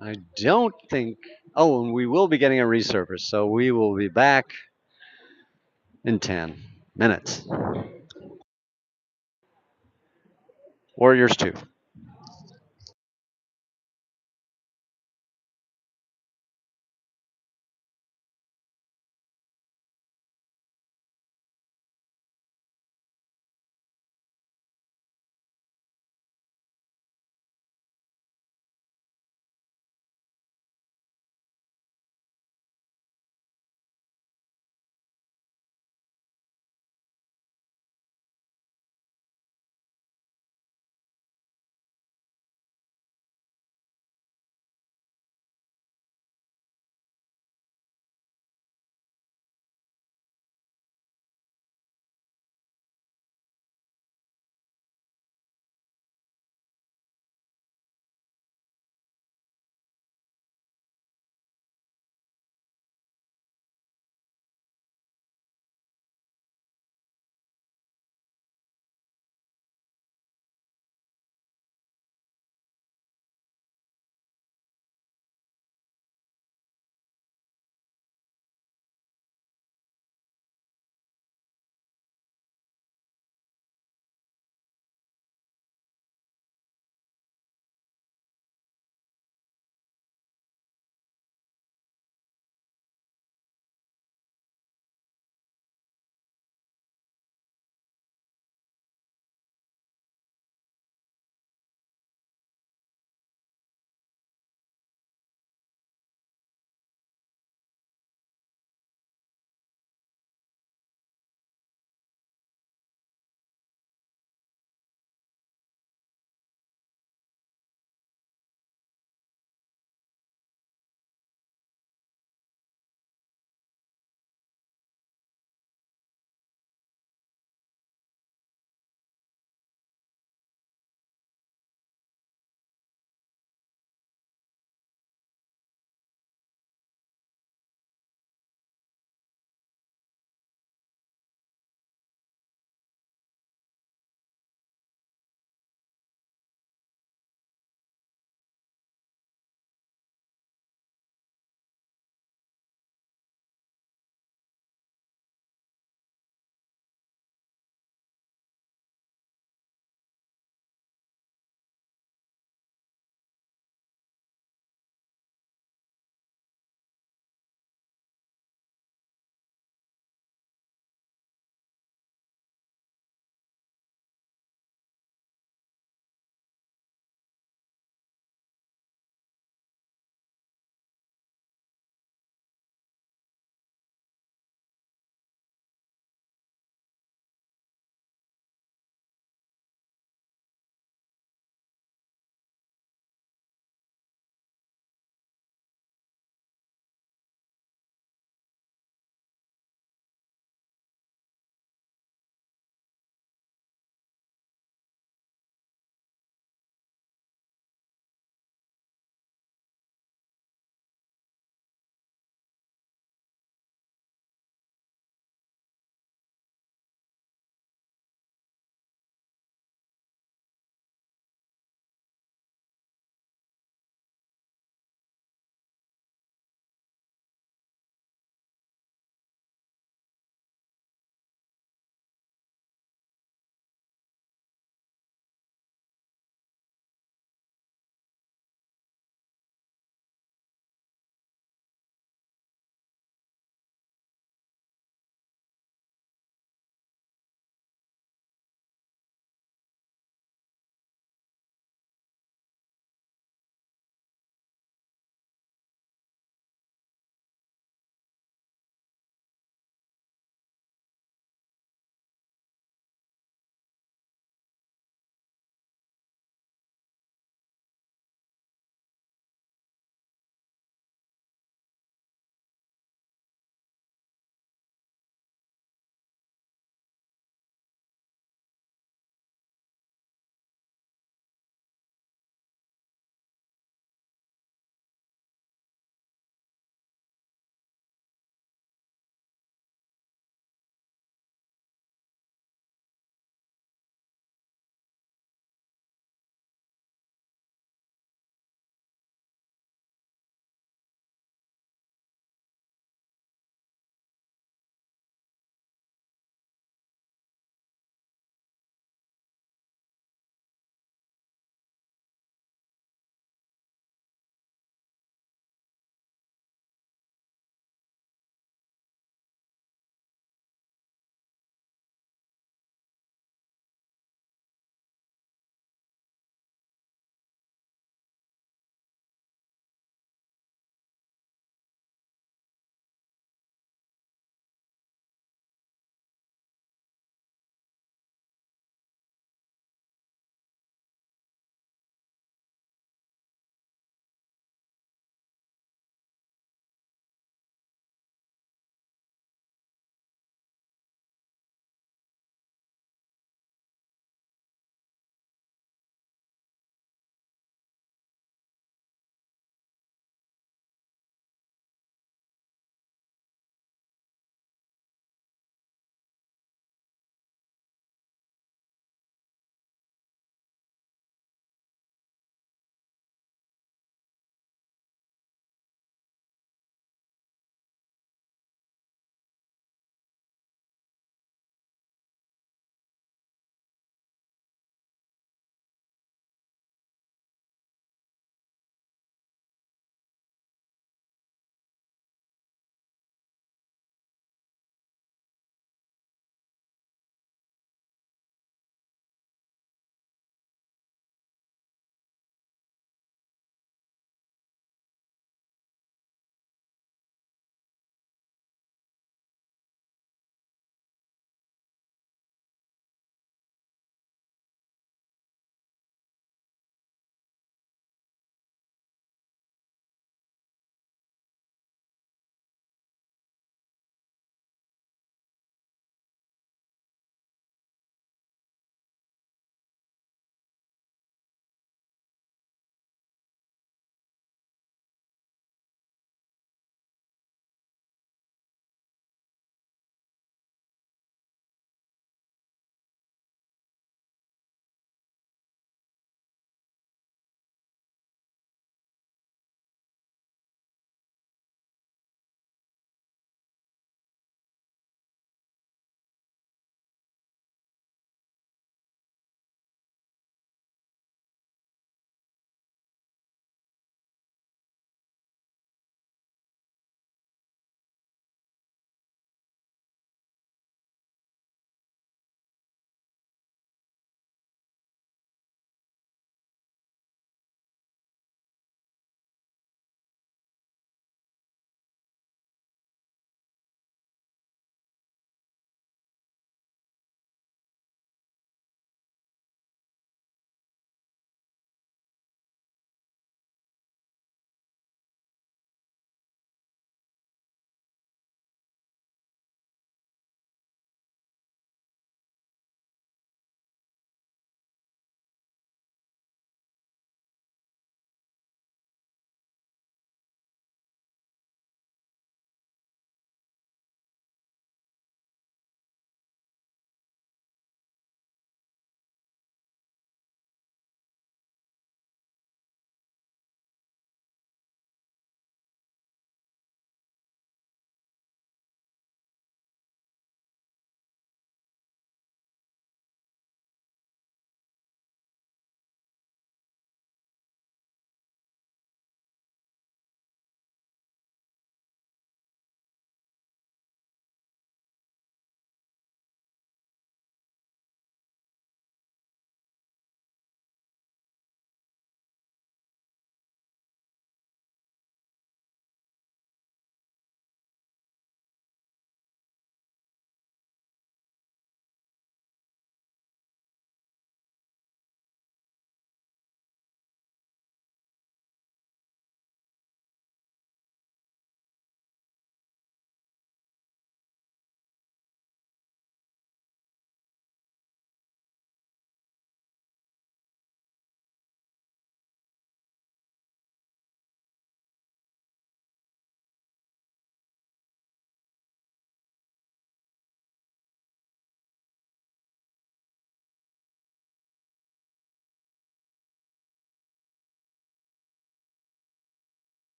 I don't think. Oh, and we will be getting a resurface. So we will be back in 10 minutes. Warriors 2.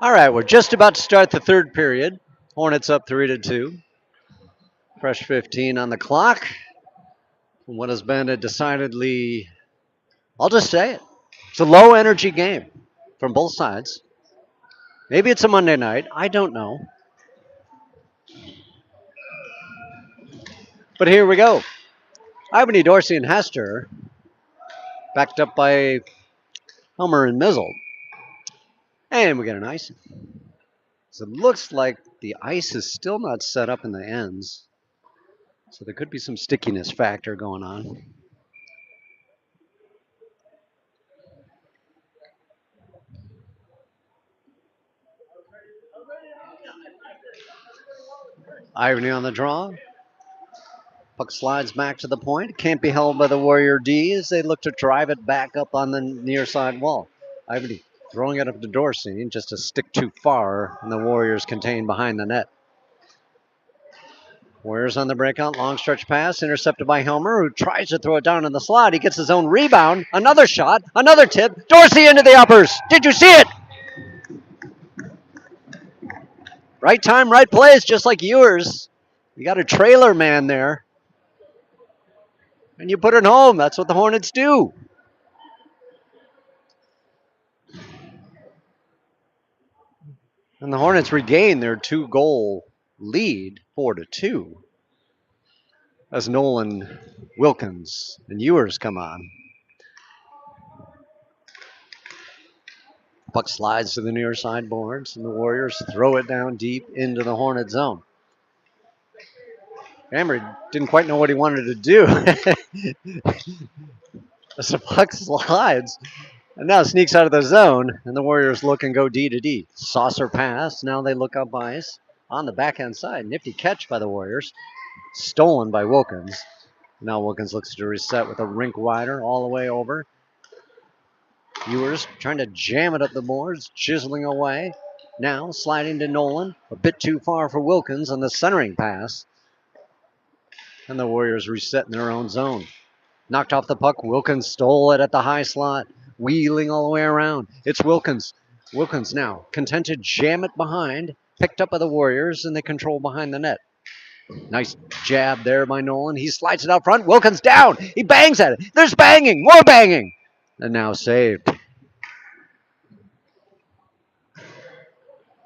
All right, we're just about to start the third period. Hornets up 3-2. Fresh 15 on the clock. What has been a decidedly, I'll just say it, it's a low energy game from both sides. Maybe it's a Monday night. I don't know. But here we go. Ivan Dorsey and Hester, backed up by Hummer and Mizzle. And we get an icing. So it looks like the ice is still not set up in the ends. So there could be some stickiness factor going on. Irony on the draw. Puck slides back to the point. Can't be held by the Warrior D as they look to drive it back up on the near side wall. Ivany throwing it up to Dorsey just a stick too far, and the Warriors contained behind the net. Warriors on the breakout. Long stretch pass intercepted by Helmer, who tries to throw it down in the slot. He gets his own rebound. Another shot. Another tip. Dorsey into the uppers. Did you see it? Right time, right place, just like yours. You got a trailer man there. And you put it home. That's what the Hornets do. And the Hornets regain their 2-goal lead, 4-2, as Nolan, Wilkins, and Ewers come on. Puck slides to the near side boards, and the Warriors throw it down deep into the Hornet zone. Hammer didn't quite know what he wanted to do. As the puck slides, and now sneaks out of the zone, and the Warriors look and go D to D. Saucer pass. Now they look up ice on the backhand side. Nifty catch by the Warriors. Stolen by Wilkins. Now Wilkins looks to reset with a rink rider all the way over. Ewers trying to jam it up the boards, chiseling away. Now sliding to Nolan. A bit too far for Wilkins on the centering pass. And the Warriors reset in their own zone. Knocked off the puck. Wilkins stole it at the high slot. Wheeling all the way around. It's Wilkins. Wilkins now content to jam it behind. Picked up by the Warriors, and they control behind the net. Nice jab there by Nolan. He slides it out front. Wilkins down. He bangs at it. There's banging. More banging. And now saved.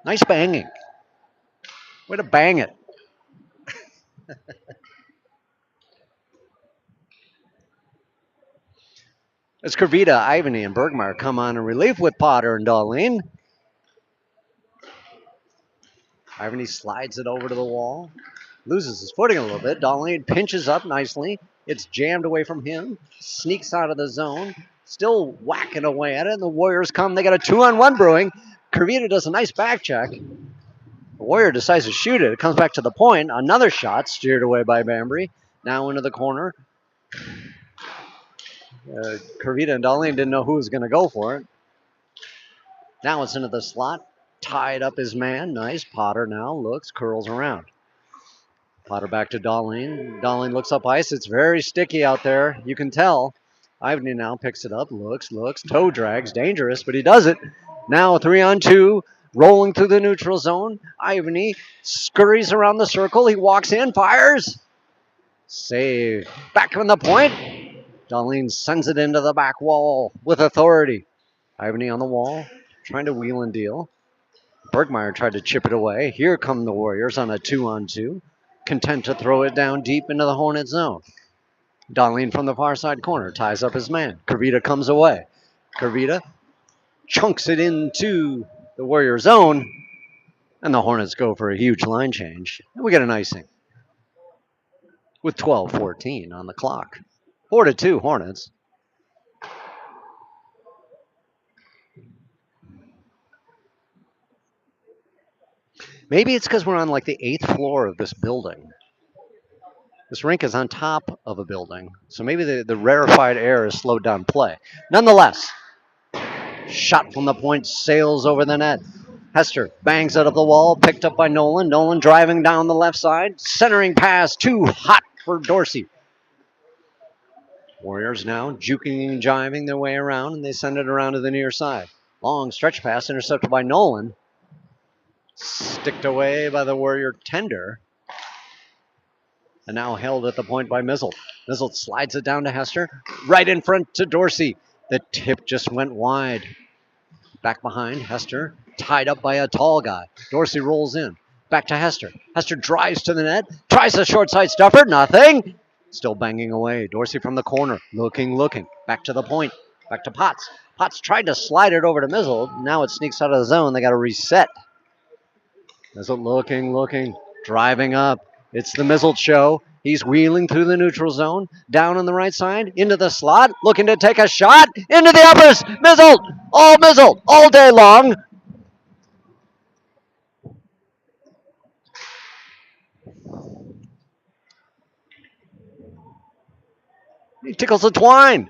Nice banging. Way to bang it. As Kervita, Ivany, and Bergmeyer come on in relief with Potter and Darlene. Ivany slides it over to the wall. Loses his footing a little bit. Darlene pinches up nicely. It's jammed away from him. Sneaks out of the zone. Still whacking away at it. And the Warriors come. They got a 2-on-1 brewing. Kervita does a nice back check. The Warrior decides to shoot it. It comes back to the point. Another shot steered away by Bambry. Now into the corner. Kervita and Darlene didn't know who was going to go for it. Now it's into the slot. Tied up his man. Nice. Potter now looks, curls around. Potter back to Darlene. Darlene looks up ice. It's very sticky out there. You can tell. Ivany now picks it up. Looks. Toe drags. Dangerous, but he does it. Now 3-on-2. Rolling through the neutral zone. Ivany scurries around the circle. He walks in. Fires. Save. Back from the point. Darlene sends it into the back wall with authority. Ivany on the wall. Trying to wheel and deal. Bergmeyer tried to chip it away. Here come the Warriors on a 2-on-2. Content to throw it down deep into the Hornet zone. Darlene from the far side corner ties up his man. Kervita comes away. Kervita chunks it into the Warrior zone, and the Hornets go for a huge line change. And we get an icing with 12:14 on the clock. 4-2 Hornets. Maybe it's because we're on like the 8th floor of this building. This rink is on top of a building, so maybe the rarefied air has slowed down play. Nonetheless, shot from the point sails over the net. Hester bangs it up the wall, picked up by Nolan. Nolan driving down the left side. Centering pass, too hot for Dorsey. Warriors now juking and jiving their way around, and they send it around to the near side. Long stretch pass intercepted by Nolan. Sticked away by the Warrior tender. And now held at the point by Mizzle. Mizzle slides it down to Hester. Right in front to Dorsey. The tip just went wide. Back behind, Hester, tied up by a tall guy. Dorsey rolls in. Back to Hester. Hester drives to the net. Tries the short side stuffer. Nothing. Still banging away. Dorsey from the corner. Looking. Back to the point. Back to Potts. Potts tried to slide it over to Mizzle. Now it sneaks out of the zone. They got to reset. Mizzle looking. Driving up. It's the Mizzle show. He's wheeling through the neutral zone, down on the right side, into the slot, looking to take a shot, into the uppers. Mizzle, all day long. He tickles the twine.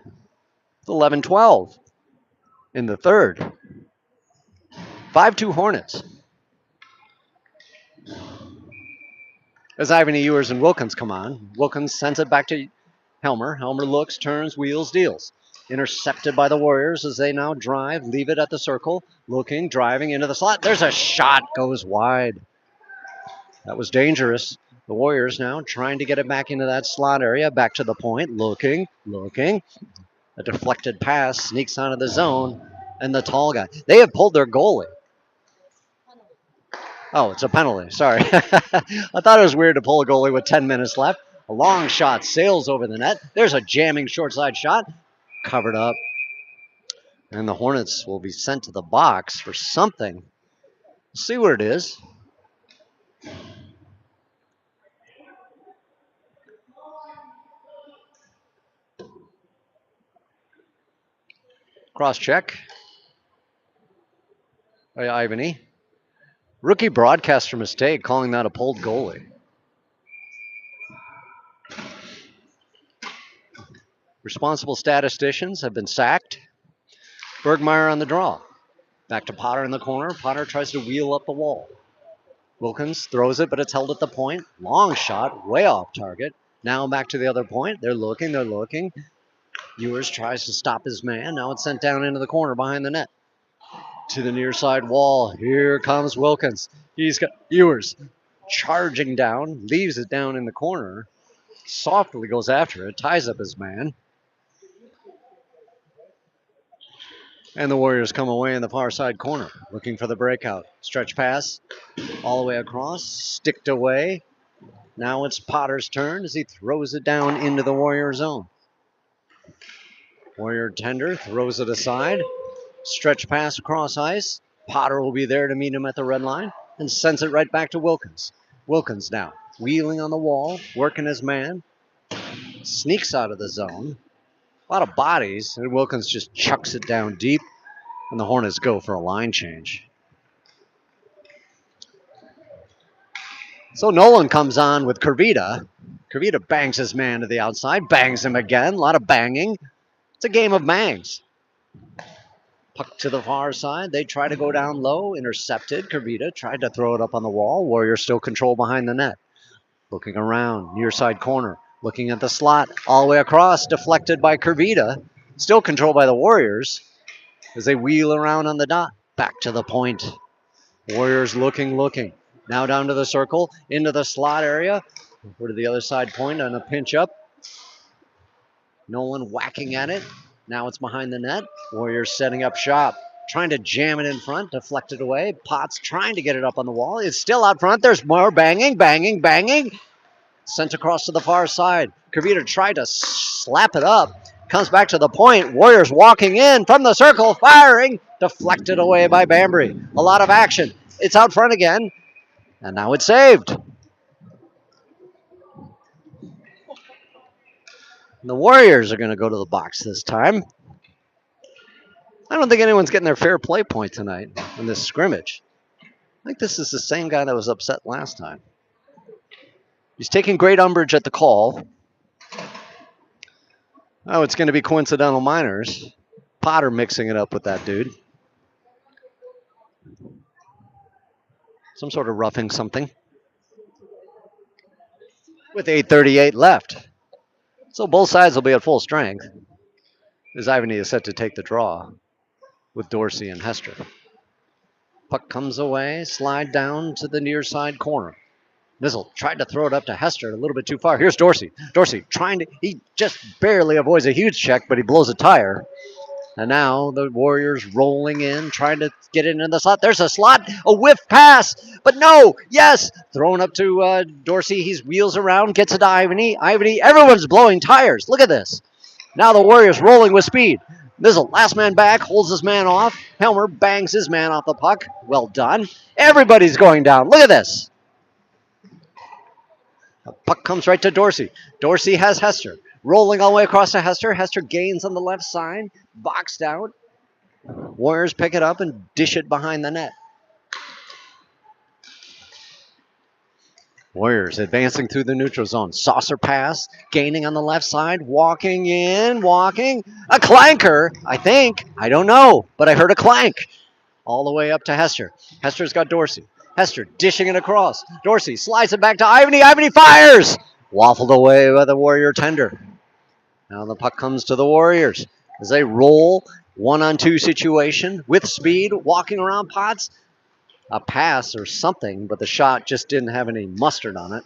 It's 11-12 in the third. 5-2 Hornets. As Ivany, Ewers, and Wilkins come on, Wilkins sends it back to Helmer. Helmer looks, turns, wheels, deals. Intercepted by the Warriors as they now drive, leave it at the circle, looking, driving into the slot. There's a shot, goes wide. That was dangerous. The Warriors now trying to get it back into that slot area, back to the point, looking. A deflected pass sneaks out of the zone, and the tall guy. They have pulled their goalie. Oh, it's a penalty. Sorry. I thought it was weird to pull a goalie with 10 minutes left. A long shot sails over the net. There's a jamming short side shot. Covered up. And the Hornets will be sent to the box for something. We'll see what it is. Cross check by Ivany. Rookie broadcaster mistake, calling that a pulled goalie. Responsible statisticians have been sacked. Bergmeyer on the draw. Back to Potter in the corner. Potter tries to wheel up the wall. Wilkins throws it, but it's held at the point. Long shot, way off target. Now back to the other point. They're looking. Ewers tries to stop his man. Now it's sent down into the corner behind the net. To the near side wall. Here comes Wilkins. He's got Ewers charging down, leaves it down in the corner. Softly goes after it, ties up his man. And the Warriors come away in the far side corner, looking for the breakout. Stretch pass all the way across, sticked away. Now it's Potter's turn as he throws it down into the Warrior zone. Warrior tender throws it aside. Stretch pass across ice. Potter will be there to meet him at the red line and sends it right back to Wilkins. Wilkins now wheeling on the wall, working his man. Sneaks out of the zone. A lot of bodies, and Wilkins just chucks it down deep, and the Hornets go for a line change. So Nolan comes on with Kurvita. Kurvita bangs his man to the outside, bangs him again, a lot of banging. It's a game of bangs. Puck to the far side. They try to go down low, intercepted. Kurvita tried to throw it up on the wall. Warriors still control behind the net. Looking around, near side corner. Looking at the slot, all the way across, deflected by Kurvita. Still controlled by the Warriors as they wheel around on the dot. Back to the point. Warriors looking. Now down to the circle, into the slot area. Over to the other side point on a pinch up. Nolan whacking at it. Now it's behind the net. Warriors setting up shop. Trying to jam it in front, deflected away. Potts trying to get it up on the wall. It's still out front. There's more banging. Sent across to the far side. Kurvita tried to slap it up. Comes back to the point. Warriors walking in from the circle, firing. Deflected away by Bambry. A lot of action. It's out front again. And now it's saved. The Warriors are going to go to the box this time. I don't think anyone's getting their fair play point tonight in this scrimmage. I think this is the same guy that was upset last time. He's taking great umbrage at the call. Oh, it's going to be coincidental minors. Potter mixing it up with that dude. Some sort of roughing something. With 8:38 left. So both sides will be at full strength. As Ivany is set to take the draw with Dorsey and Hester. Puck comes away, slide down to the near side corner. Mizzle tried to throw it up to Hester a little bit too far. Here's Dorsey. Dorsey trying to, he just barely avoids a huge check, but he blows a tire. And now the Warriors rolling in, trying to get it into the slot. There's a slot, a whiff pass, but no, yes. Thrown up to Dorsey. He wheels around, gets it to Ivany. Ivany, everyone's blowing tires. Look at this. Now the Warriors rolling with speed. Mizzle, last man back, holds his man off. Helmer bangs his man off the puck. Well done. Everybody's going down. Look at this. The puck comes right to Dorsey. Dorsey has Hester. Rolling all the way across to Hester. Hester gains on the left side. Boxed out. Warriors pick it up and dish it behind the net. Warriors advancing through the neutral zone. Saucer pass. Gaining on the left side. Walking in. Walking. A clanker, I think. I don't know, but I heard a clank. All the way up to Hester. Hester's got Dorsey. Hester dishing it across. Dorsey slides it back to Ivany. Ivany fires! Waffled away by the Warrior tender. Now the puck comes to the Warriors as they roll 1-on-2 situation with speed, walking around Potts. A pass or something, but the shot just didn't have any mustard on it.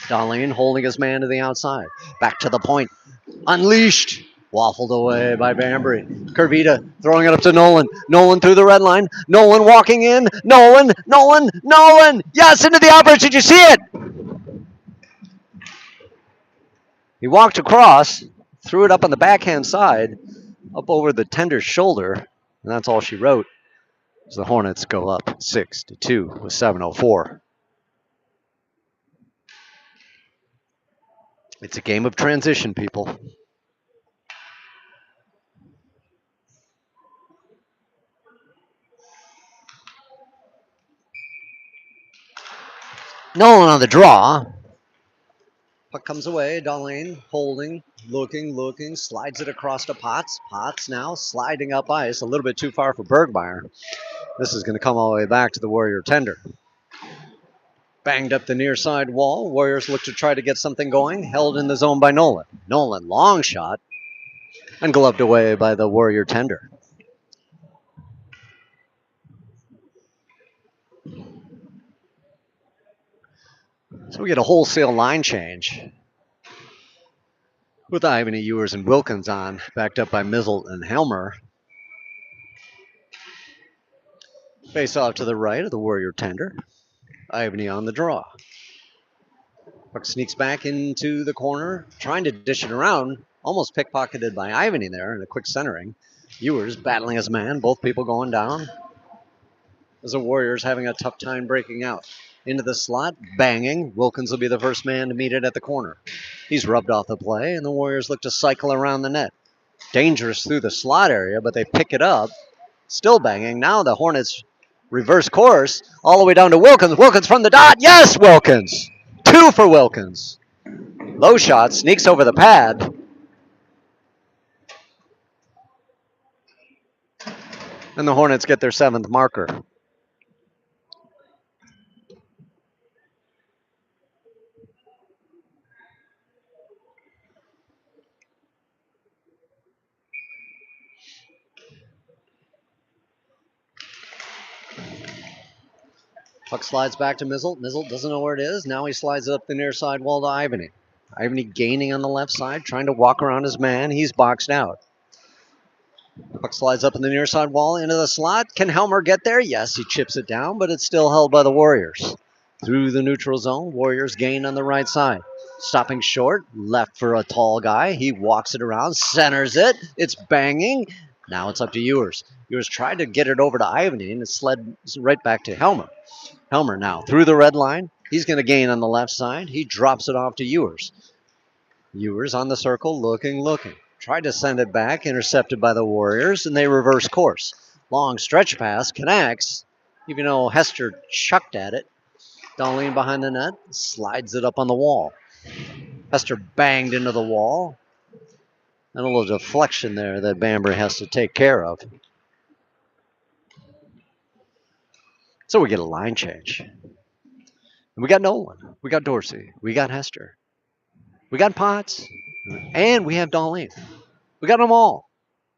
Darlene holding his man to the outside. Back to the point. Unleashed. Waffled away by Bambury. Curvita throwing it up to Nolan. Nolan through the red line. Nolan walking in. Nolan. Yes, into the outbreak. Did you see it? He walked across, threw it up on the backhand side, up over the tender's shoulder, and that's all she wrote. So the Hornets go up 6-2 with 7:04. It's a game of transition, people. Nolan on the draw. Puck comes away. Darlene holding, looking, slides it across to Potts. Potts now sliding up ice a little bit too far for Bergmeyer. This is going to come all the way back to the Warrior tender. Banged up the near side wall. Warriors look to try to get something going. Held in the zone by Nolan. Nolan, long shot. And gloved away by the Warrior tender. So we get a wholesale line change with Ivany, Ewers, and Wilkins on, backed up by Mizzle and Helmer. Face off to the right of the Warrior tender. Ivany on the draw. Puck sneaks back into the corner, trying to dish it around. Almost pickpocketed by Ivany there in a quick centering. Ewers battling his man, both people going down. As the Warriors having a tough time breaking out. Into the slot, banging. Wilkins will be the first man to meet it at the corner. He's rubbed off the play, and the Warriors look to cycle around the net. Dangerous through the slot area, but they pick it up. Still banging. Now the Hornets reverse course all the way down to Wilkins. Wilkins from the dot. Yes, Wilkins. 2 for Wilkins. Low shot, sneaks over the pad. And the Hornets get their 7th marker. Puck slides back to Mizzle. Mizzle doesn't know where it is. Now he slides it up the near side wall to Ivany. Ivany gaining on the left side, trying to walk around his man. He's boxed out. Puck slides up in the near side wall into the slot. Can Helmer get there? Yes, he chips it down, but it's still held by the Warriors. Through the neutral zone, Warriors gain on the right side. Stopping short, left for a tall guy. He walks it around, centers it. It's banging. Now it's up to Ewers. Ewers tried to get it over to Ivany, and it slid right back to Helmer. Helmer now through the red line. He's going to gain on the left side. He drops it off to Ewers. Ewers on the circle, looking. Tried to send it back, intercepted by the Warriors, and they reverse course. Long stretch pass, connects, even though Hester chucked at it. Darlene behind the net, slides it up on the wall. Hester banged into the wall. And a little deflection there that Bambury has to take care of. So we get a line change. And we got Nolan. We got Dorsey. We got Hester. We got Potts. And we have Darlene. We got them all.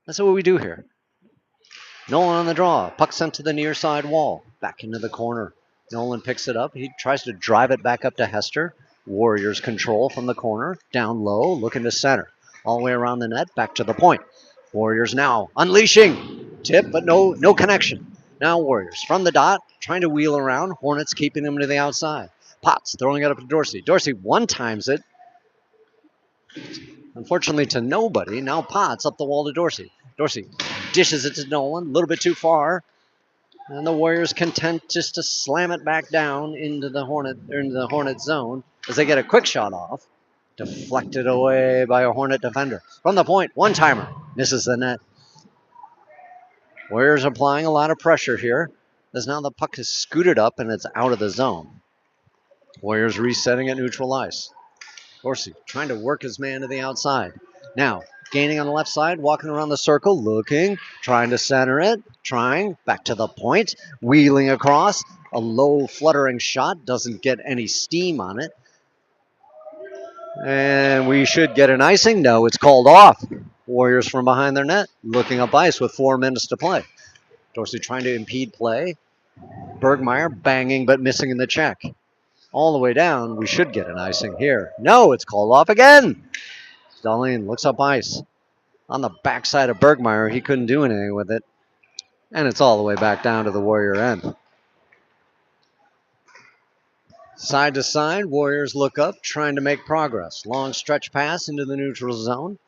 That's what we do here. Nolan on the draw. Puck sent to the near side wall. Back into the corner. Nolan picks it up. He tries to drive it back up to Hester. Warriors control from the corner. Down low, looking to center. All the way around the net, back to the point. Warriors now unleashing. Tip, but no connection. Now Warriors from the dot, trying to wheel around. Hornets keeping them to the outside. Potts throwing it up to Dorsey. Dorsey one times it. Unfortunately to nobody. Now Potts up the wall to Dorsey. Dorsey dishes it to Nolan, a little bit too far. And the Warriors content just to slam it back down into the Hornet zone as they get a quick shot off. Deflected away by a Hornet defender. From the point, one-timer. Misses the net. Warriors applying a lot of pressure here as now the puck is scooted up and it's out of the zone. Warriors resetting at neutral ice. Dorsey trying to work his man to the outside. Now, gaining on the left side, walking around the circle, looking, trying to center it, trying, back to the point, wheeling across. A low fluttering shot, doesn't get any steam on it. And we should get an icing. No, it's called off. Warriors from behind their net, looking up ice with 4 minutes to play. Dorsey trying to impede play. Bergmeyer banging but missing in the check. All the way down, we should get an icing here. No, it's called off again. Dahlin looks up ice. On the backside of Bergmeyer, he couldn't do anything with it. And it's all the way back down to the Warrior end. Side to side, Warriors look up, trying to make progress. Long stretch pass into the neutral zone.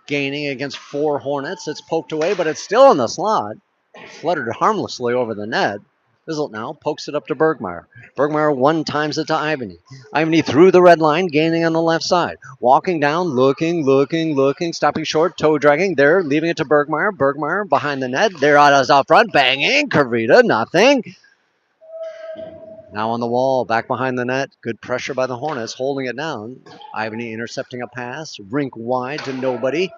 Gaining against 4 Hornets. It's poked away, but it's still in the slot. Fluttered harmlessly over the net. Bizzle now pokes it up to Bergmeyer. Bergmeyer one times it to Ivany. Ivany through the red line, gaining on the left side. Walking down, looking, stopping short, toe dragging. There, leaving it to Bergmeyer. Bergmeyer behind the net. There out front, banging. Karvita, nothing. Now on the wall, back behind the net. Good pressure by the Hornets, holding it down. Ivany intercepting a pass. Rink wide to nobody.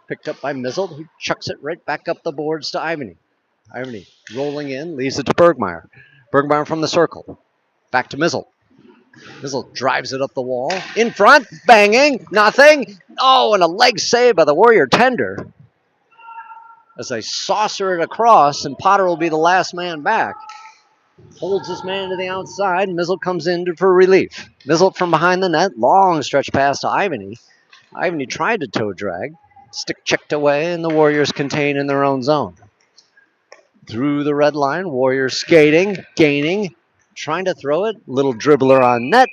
Picked up by Mizzle, who chucks it right back up the boards to Ivany. Ivany rolling in, leaves it to Bergmeyer. Bergmeyer from the circle. Back to Mizzle. Mizzle drives it up the wall. In front, banging, nothing. Oh, and a leg save by the Warrior tender. As they saucer it across, and Potter will be the last man back. Holds his man to the outside. Mizzle comes in for relief. Mizzle from behind the net. Long stretch pass to Ivany. Ivany tried to toe drag. Stick checked away, and the Warriors contain in their own zone. Through the red line, Warriors skating, gaining, trying to throw it. Little dribbler on net.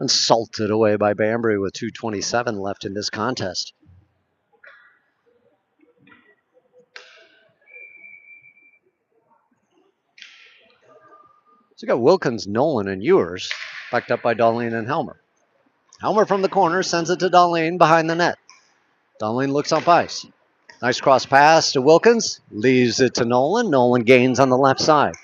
And salted away by Banbury with 2:27 left in this contest. So we got Wilkins, Nolan, and Ewers, backed up by Dahlin and Helmer. Helmer from the corner sends it to Dahlin behind the net. Dahlin looks up ice. Nice cross pass to Wilkins. Leaves it to Nolan. Nolan gains on the left side.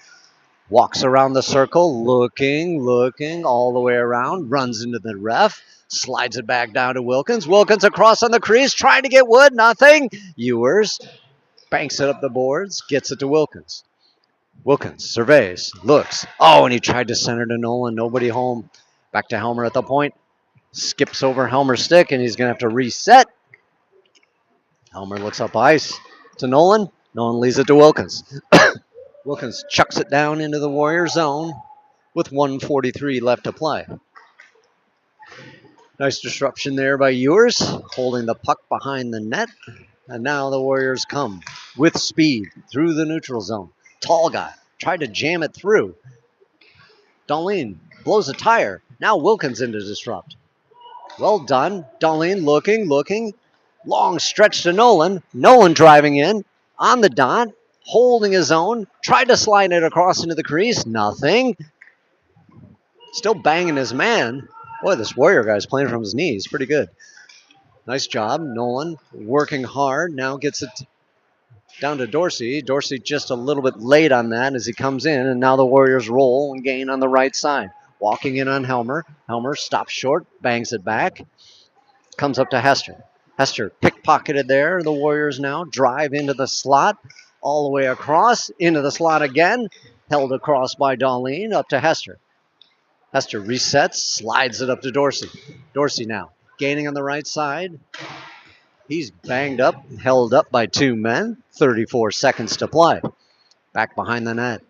Walks around the circle, looking, all the way around. Runs into the ref. Slides it back down to Wilkins. Wilkins across on the crease, trying to get wood. Nothing. Ewers banks it up the boards. Gets it to Wilkins. Wilkins surveys, looks. Oh, and he tried to center to Nolan. Nobody home. Back to Helmer at the point. Skips over Helmer's stick, and he's going to have to reset. Helmer looks up ice to Nolan. Nolan leaves it to Wilkins. Wilkins chucks it down into the Warrior zone with 1:43 left to play. Nice disruption there by Ewers, holding the puck behind the net. And now the Warriors come with speed through the neutral zone. Tall guy tried to jam it through. Dahlin blows a tire. Now Wilkins in to disrupt. Well done. Dahlin looking. Long stretch to Nolan. Nolan driving in on the dot, holding his own. Tried to slide it across into the crease. Nothing. Still banging his man. Boy, this Warrior guy's playing from his knees. Pretty good. Nice job. Nolan working hard. Now gets it down to Dorsey. Dorsey just a little bit late on that as he comes in. And now the Warriors roll and gain on the right side. Walking in on Helmer. Helmer stops short. Bangs it back. Comes up to Hester. Hester pickpocketed there. The Warriors now drive into the slot. All the way across. Into the slot again. Held across by Dahlin. Up to Hester. Hester resets. Slides it up to Dorsey. Dorsey now gaining on the right side. He's banged up, held up by 2 men. 34 seconds to play. Back behind the net.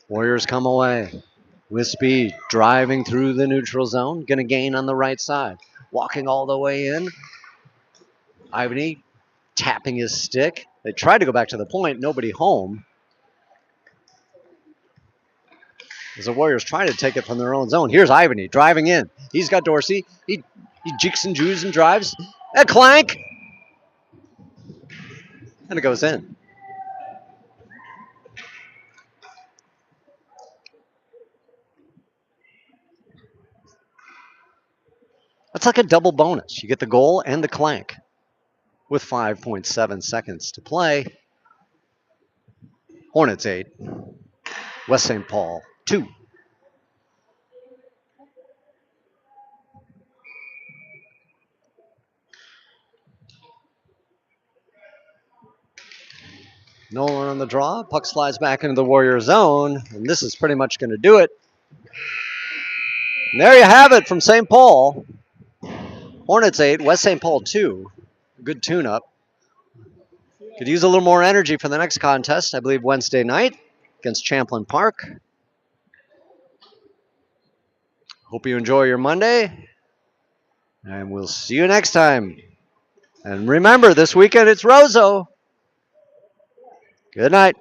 Warriors come away with speed, driving through the neutral zone. Going to gain on the right side. Walking all the way in. Ivany tapping his stick. They tried to go back to the point. Nobody home. As the Warriors try to take it from their own zone. Here's Ivany driving in. He's got Dorsey. He jigs and jews and drives. A clank. And it goes in. That's like a double bonus. You get the goal and the clank with 5.7 seconds to play. Hornets 8. West St. Paul 2. Nolan on the draw. Puck slides back into the Warrior zone. And this is pretty much going to do it. And there you have it from St. Paul. Hornets 8, West St. Paul 2. Good tune-up. Could use a little more energy for the next contest, I believe Wednesday night against Champlain Park. Hope you enjoy your Monday. And we'll see you next time. And remember, this weekend it's Roseau. Good night.